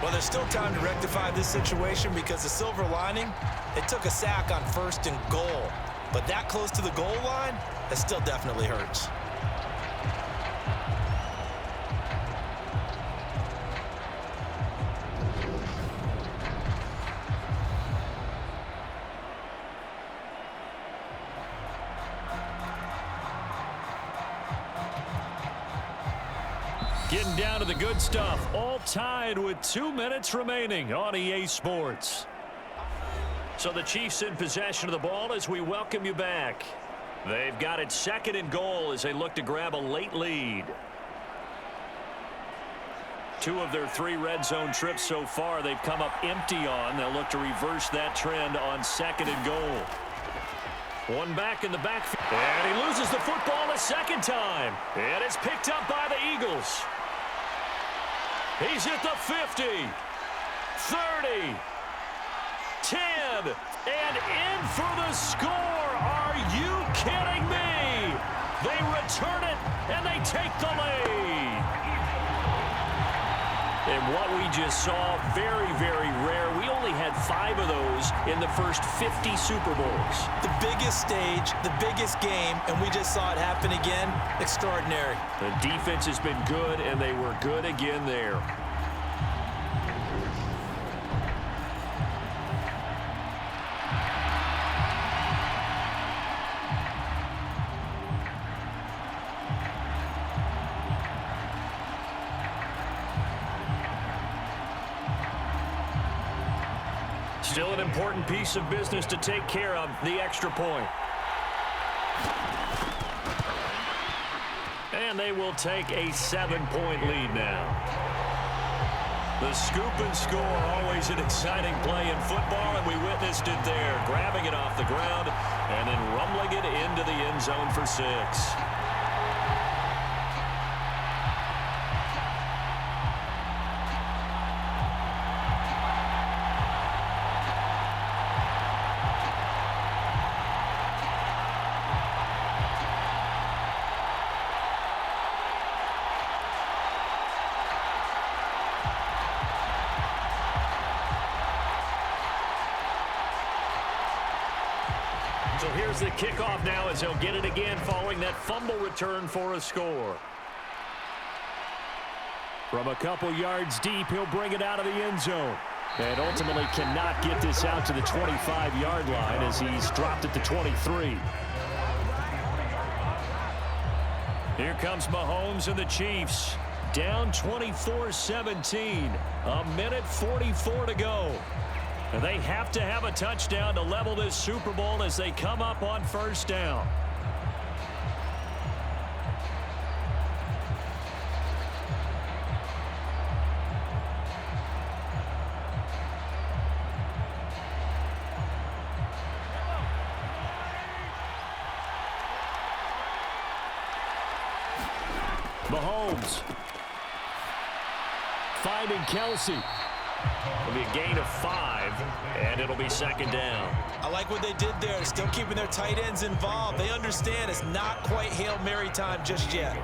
Well, there's still time to rectify this situation because the silver lining, it took a sack on 1st and goal. But that close to the goal line, that still definitely hurts. Getting down to the good stuff, all tied with 2 minutes remaining on EA Sports. So the Chiefs in possession of the ball as we welcome you back. They've got it 2nd and goal as they look to grab a late lead. 2 of their 3 red zone trips so far they've come up empty on. They'll look to reverse that trend on 2nd and goal. One back in the backfield. And he loses the football a 2nd time. And it's picked up by the Eagles. He's at the 50, 30, 10, and in for the score. Are you kidding me? They return it, and they take the lead. And what we just saw, very, very rare. We only had 5 of those in the first 50 Super Bowls. The biggest stage, the biggest game, and we just saw it happen again. Extraordinary. The defense has been good, and they were good again there. Still an important piece of business to take care of, the extra point. And they will take a 7-point lead now. The scoop and score, always an exciting play in football, and we witnessed it there, grabbing it off the ground and then rumbling it into the end zone for 6. So here's the kickoff now as he'll get it again following that fumble return for a score. From a couple yards deep, he'll bring it out of the end zone. And ultimately cannot get this out to the 25-yard line as he's dropped at the 23. Here comes Mahomes and the Chiefs. Down 24-17. A minute 44 to go. And they have to have a touchdown to level this Super Bowl as they come up on first down. Mahomes finding Kelsey. It'll be a gain of 5, and it'll be second down. I like what they did there, still keeping their tight ends involved. They understand it's not quite Hail Mary time just yet.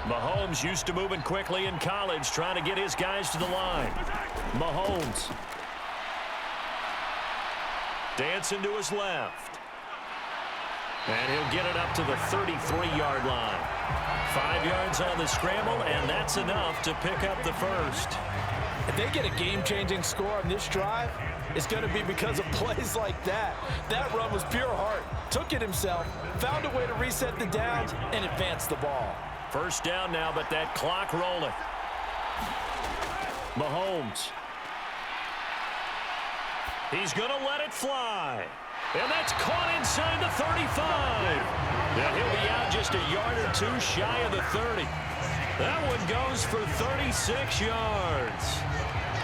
Mahomes used to moving quickly in college, trying to get his guys to the line. Mahomes dancing to his left. And he'll get it up to the 33-yard line. 5 yards on the scramble, and that's enough to pick up the first. If they get a game-changing score on this drive, it's going to be because of plays like that. That run was pure heart. Took it himself, found a way to reset the downs, and advance the ball. First down now, but that clock rolling. Mahomes. He's going to let it fly. And that's caught inside the 35. And he'll be out just a yard or two shy of the 30. That one goes for 36 yards.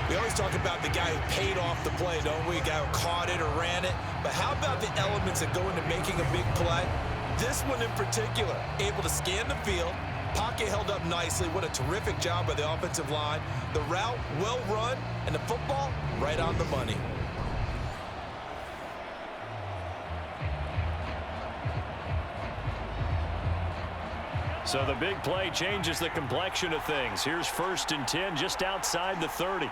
We always talk about the guy who paid off the play, don't we? A guy who caught it or ran it. But how about the elements that go into making a big play? This one in particular, able to scan the field, pocket held up nicely. What a terrific job by the offensive line. The route, well run, and the football, right on the money. So the big play changes the complexion of things. Here's 1st and 10 just outside the 30.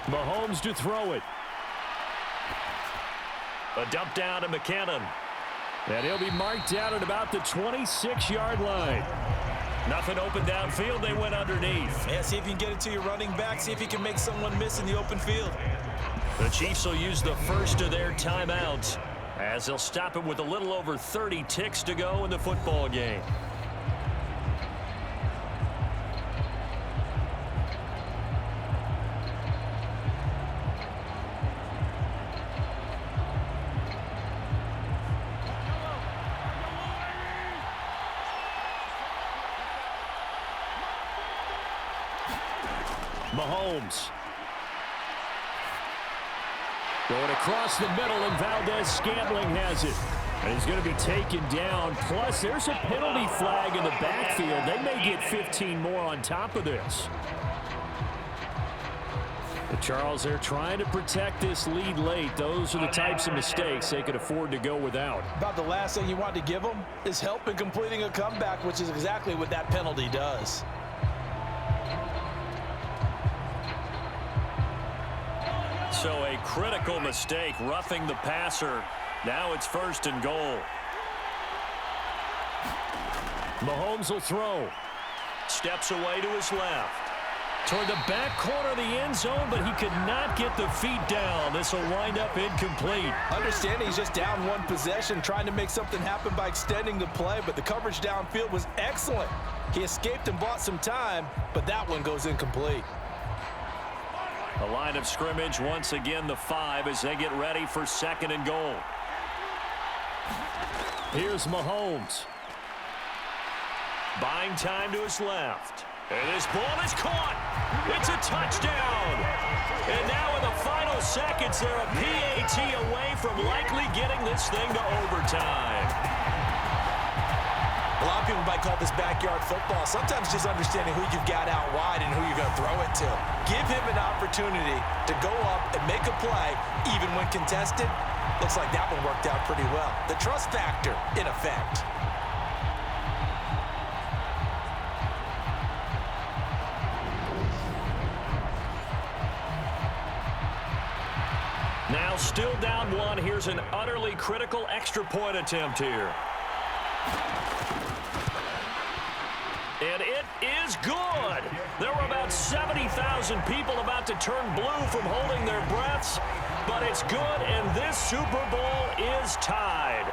Mahomes to throw it. A dump down to McKinnon. And he'll be marked down at about the 26-yard line. Nothing open downfield. They went underneath. Yeah, see if you can get it to your running back. See if you can make someone miss in the open field. The Chiefs will use the first of their timeouts as they'll stop it with a little over 30 ticks to go in the football game. Mahomes. Going across the middle, and Valdez-Scantling has it. And he's going to be taken down. Plus, there's a penalty flag in the backfield. They may get 15 more on top of this. But Charles, they're trying to protect this lead late. Those are the types of mistakes they could afford to go without. About the last thing you want to give them is help in completing a comeback, which is exactly what that penalty does. So a critical mistake, roughing the passer. Now it's 1st and goal. Mahomes will throw. Steps away to his left. Toward the back corner of the end zone, but he could not get the feet down. This will wind up incomplete. Understanding he's just down one possession, trying to make something happen by extending the play, but the coverage downfield was excellent. He escaped and bought some time, but that one goes incomplete. The line of scrimmage, once again, the 5 as they get ready for 2nd and goal. Here's Mahomes. Buying time to his left. And this ball is caught. It's a touchdown. And now in the final seconds, they're a PAT away from likely getting this thing to overtime. A lot of people might call this backyard football. Sometimes just understanding who you've got out wide and who you're going to throw it to. Give him an opportunity to go up and make a play, even when contested. Looks like that one worked out pretty well. The trust factor in effect. Now still down one. Here's an utterly critical extra point attempt here. And it is good. There were about 70,000 people about to turn blue from holding their breaths, but it's good, and this Super Bowl is tied.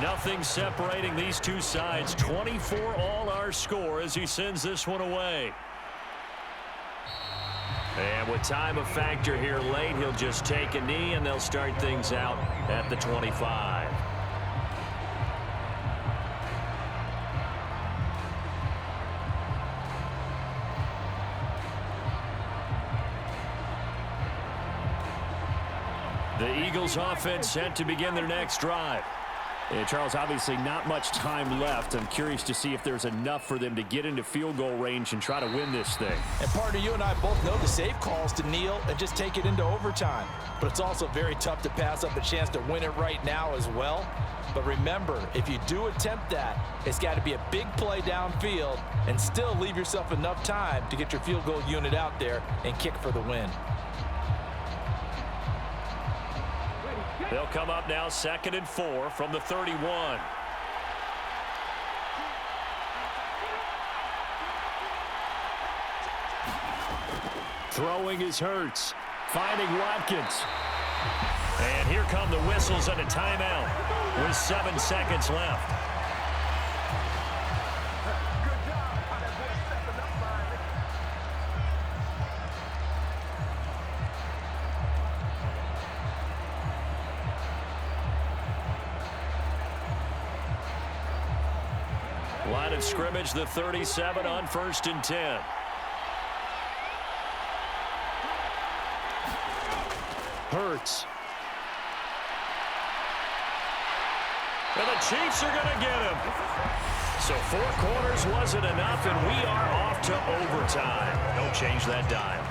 Nothing separating these two sides. 24 all our score as he sends this one away. And with time a factor here late, he'll just take a knee and they'll start things out at the 25. The Eagles offense set to begin their next drive. And Charles, obviously not much time left. I'm curious to see if there's enough for them to get into field goal range and try to win this thing. And partner, you and I both know the safe calls to kneel and just take it into overtime. But it's also very tough to pass up a chance to win it right now as well. But remember, if you do attempt that, it's got to be a big play downfield and still leave yourself enough time to get your field goal unit out there and kick for the win. They'll come up now 2nd and 4 from the 31. Throwing is Hurts. Finding Watkins. And here come the whistles and a timeout with 7 seconds left. Line of scrimmage, the 37 on 1st and 10. Hurts. And the Chiefs are going to get him. So 4 quarters wasn't enough, and we are off to overtime. Don't change that dime.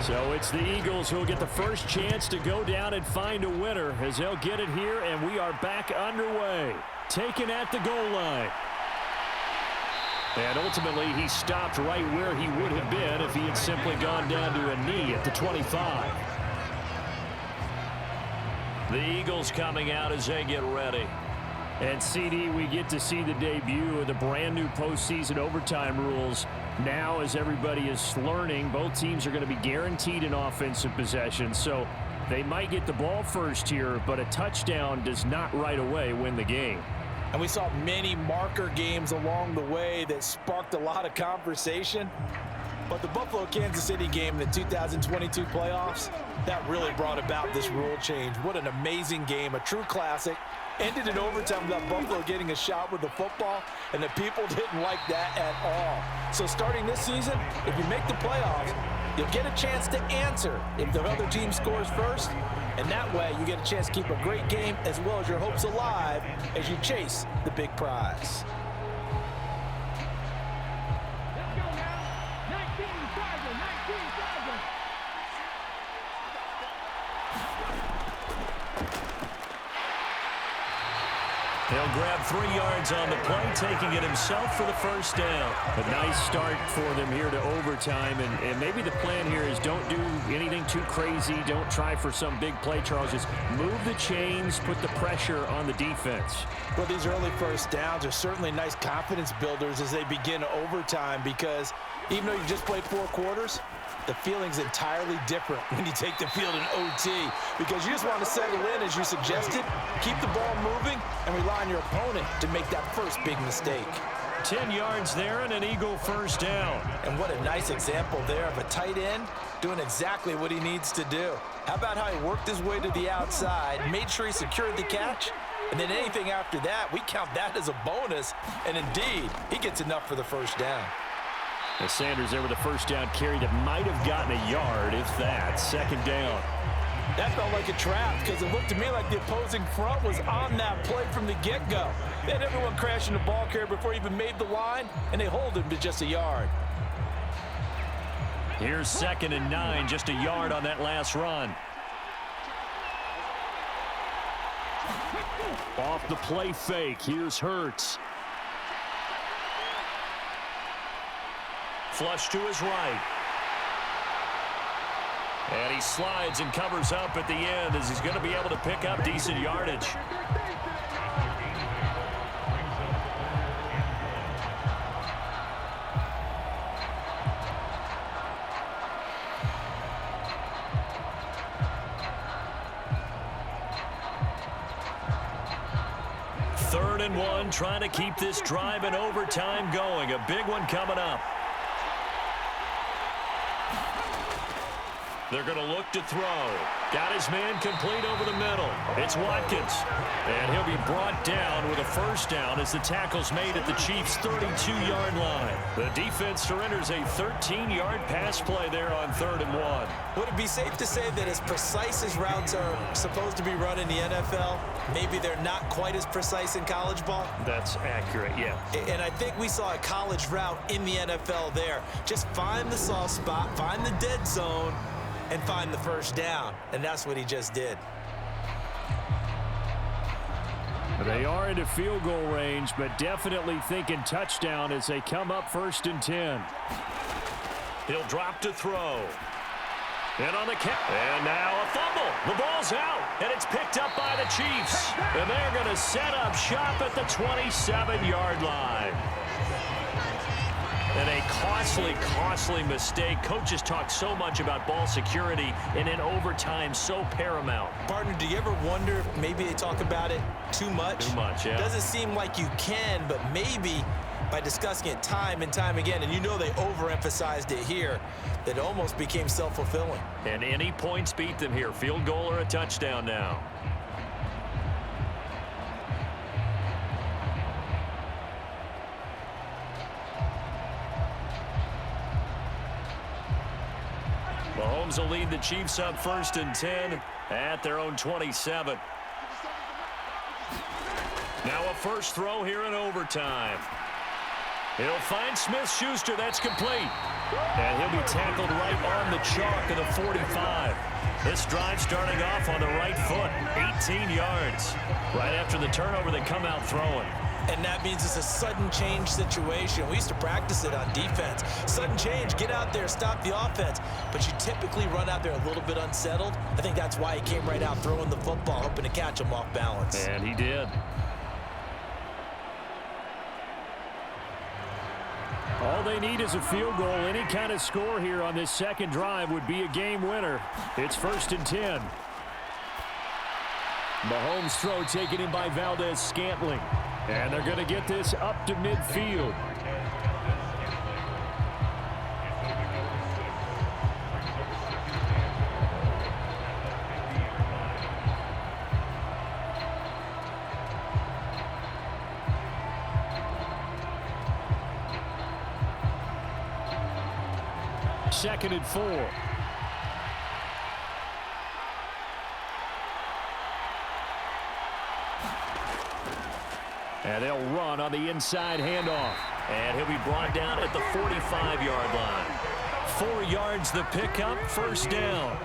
So it's the Eagles who will get the first chance to go down and find a winner as they'll get it here, and we are back underway. Taken at the goal line. And ultimately, he stopped right where he would have been if he had simply gone down to a knee at the 25. The Eagles coming out as they get ready. And CD, we get to see the debut of the brand new postseason overtime rules. Now, as everybody is learning, both teams are going to be guaranteed an offensive possession. So they might get the ball first here, but a touchdown does not right away win the game. And we saw many marker games along the way that sparked a lot of conversation. But the Buffalo-Kansas City game in the 2022 playoffs, that really brought about this rule change. What an amazing game, a true classic. Ended in overtime without Buffalo getting a shot with the football, and the people didn't like that at all. So starting this season, if you make the playoffs, you'll get a chance to answer if the other team scores first, and that way you get a chance to keep a great game as well as your hopes alive as you chase the big prize. He'll grab 3 yards on the play, taking it himself for the first down. A nice start for them here to overtime, and maybe the plan here is don't do anything too crazy. Don't try for some big play, Charles. Just move the chains, put the pressure on the defense. Well, these early first downs are certainly nice confidence builders as they begin overtime, because even though you just played 4 quarters, the feeling's entirely different when you take the field in OT, because you just want to settle in, as you suggested, keep the ball moving, and rely on your opponent to make that first big mistake. 10 yards there and an Eagle first down. And what a nice example there of a tight end doing exactly what he needs to do. How about how he worked his way to the outside, made sure he secured the catch, and then anything after that, we count that as a bonus, and indeed, he gets enough for the first down. And Sanders there with a first down carry that might have gotten a yard, if that. Second down. That felt like a trap, because it looked to me like the opposing front was on that play from the get-go. They had everyone crashing the ball carrier before he even made the line, and they hold him to just a yard. Here's 2nd and 9, just a yard on that last run. Off the play fake, here's Hurts. Flush to his right. And he slides and covers up at the end as he's going to be able to pick up decent yardage. Third and 1, trying to keep this drive in overtime going. A big one coming up. They're going to look to throw. Got his man complete over the middle. It's Watkins. And he'll be brought down with a first down as the tackle's made at the Chiefs' 32-yard line. The defense surrenders a 13-yard pass play there on 3rd and 1. Would it be safe to say that as precise as routes are supposed to be run in the NFL, maybe they're not quite as precise in college ball? That's accurate, yeah. And I think we saw a college route in the NFL there. Just find the soft spot, find the dead zone, and find the first down. And that's what he just did. They are into field goal range, but definitely thinking touchdown as they come up 1st and 10. He'll drop to throw. And on the catch. And now a fumble. The ball's out, and it's picked up by the Chiefs. And they're going to set up shop at the 27-yard line. And a costly mistake. Coaches talk so much about ball security, and in overtime, so paramount. Partner, do you ever wonder if maybe they talk about it too much? Too much, yeah. Doesn't seem like you can, but maybe by discussing it time and time again, and you know they overemphasized it here, that it almost became self-fulfilling. And any points beat them here. Field goal or a touchdown now. Mahomes will lead the Chiefs up 1st and 10 at their own 27. Now a first throw here in overtime. He'll find Smith-Schuster. That's complete. And he'll be tackled right on the chalk of the 45. This drive starting off on the right foot. 18 yards. Right after the turnover, they come out throwing. And that means it's a sudden change situation. We used to practice it on defense. Sudden change, get out there, stop the offense. But you typically run out there a little bit unsettled. I think that's why he came right out throwing the football, hoping to catch him off balance. And he did. All they need is a field goal. Any kind of score here on this second drive would be a game winner. It's 1st and 10. Mahomes' throw taken in by Valdez-Scantling. And they're going to get this up to midfield. Second and 4. And they'll run on the inside handoff. And he'll be brought down at the 45-yard line. 4 yards the pickup, first down.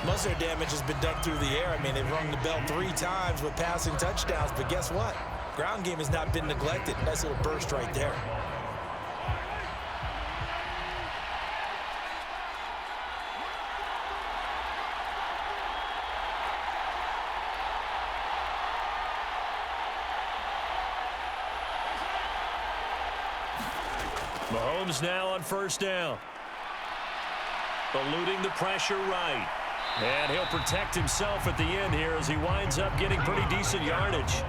Most of their damage has been done through the air. I mean, they've rung the bell 3 times with passing touchdowns, but guess what? Ground game has not been neglected. Nice little burst right there. Mahomes now on first down. Eluding the pressure right. And he'll protect himself at the end here as he winds up getting pretty decent yardage.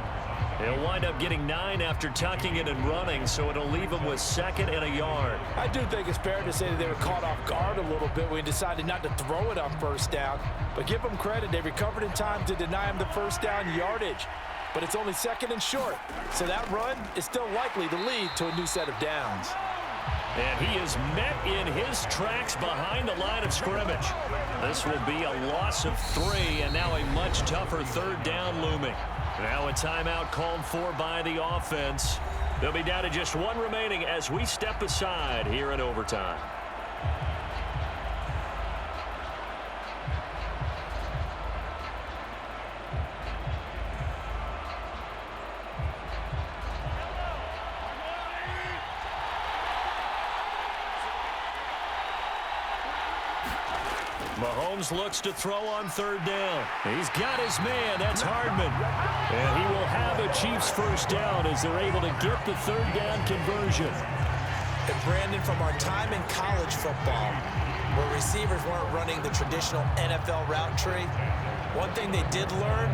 He'll wind up getting 9 after tucking it and running, so it'll leave him with 2nd and a yard. I do think it's fair to say that they were caught off guard a little bit when he decided not to throw it on first down. But give them credit, they recovered in time to deny him the first down yardage. But it's only 2nd and short, so that run is still likely to lead to a new set of downs. And he is met in his tracks behind the line of scrimmage. This will be a loss of 3, and now a much tougher 3rd down looming. Now a timeout called for by the offense. They'll be down to just 1 remaining as we step aside here in overtime. Mahomes looks to throw on 3rd down. He's got his man. That's Hardman. And he will have a Chiefs first down as they're able to get the 3rd down conversion. And Brandon, from our time in college football, where receivers weren't running the traditional NFL route tree, one thing they did learn,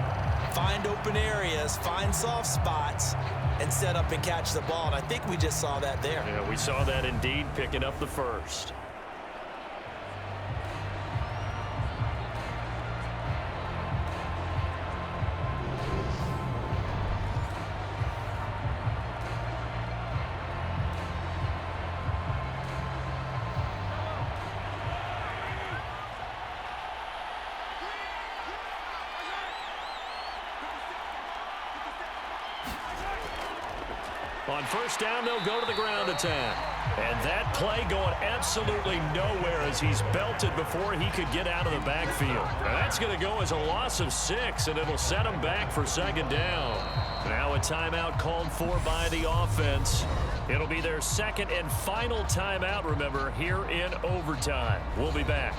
find open areas, find soft spots, and set up and catch the ball. And I think we just saw that there. Yeah, we saw that indeed, picking up the first. On first down, they'll go to the ground attack. And that play going absolutely nowhere as he's belted before he could get out of the backfield. Now that's going to go as a loss of 6, and it'll set him back for 2nd down. Now a timeout called for by the offense. It'll be their 2nd and final timeout, remember, here in overtime. We'll be back.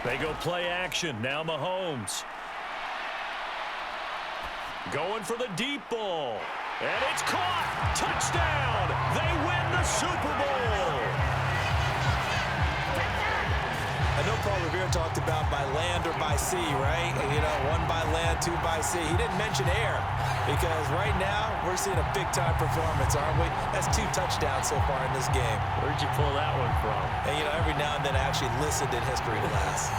They go play action. Now Mahomes. Going for the deep ball. And it's caught. Touchdown. They win the Super Bowl. I know Paul Revere talked about by land or by sea, right? You know, 1 by land, 2 by sea. He didn't mention air because right now we're seeing a big-time performance, aren't we? That's 2 touchdowns so far in this game. Where'd you pull that one from? And, you know, every now and then I actually listened in history class.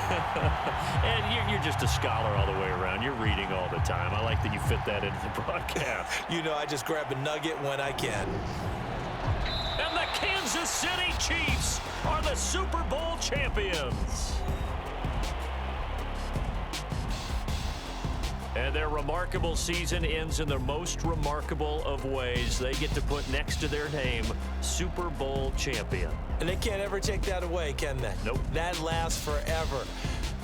And you're just a scholar all the way around. You're reading all the time. I like that you fit that into the broadcast. You know, I just grab a nugget when I can. And the Kansas City Chiefs are the Super Bowl champions. And their remarkable season ends in the most remarkable of ways. They get to put next to their name, Super Bowl champion. And they can't ever take that away, can they? Nope. That lasts forever.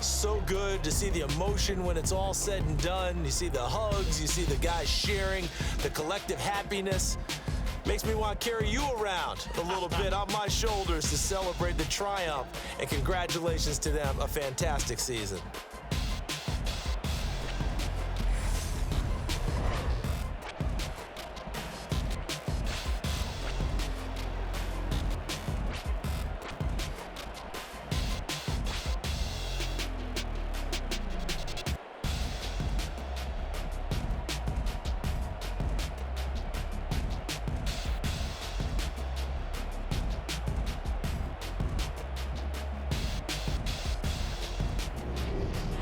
So good to see the emotion when it's all said and done. You see the hugs, you see the guys sharing, the collective happiness. Makes me want to carry you around a little bit on my shoulders to celebrate the triumph. And congratulations to them, a fantastic season.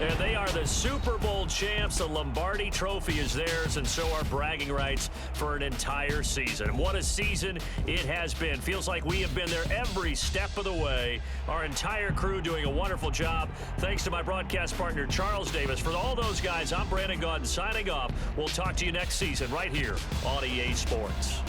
And they are the Super Bowl champs. The Lombardi Trophy is theirs, and so are bragging rights for an entire season. What a season it has been. Feels like we have been there every step of the way. Our entire crew doing a wonderful job. Thanks to my broadcast partner, Charles Davis. For all those guys, I'm Brandon Gaudin signing off. We'll talk to you next season right here on EA Sports.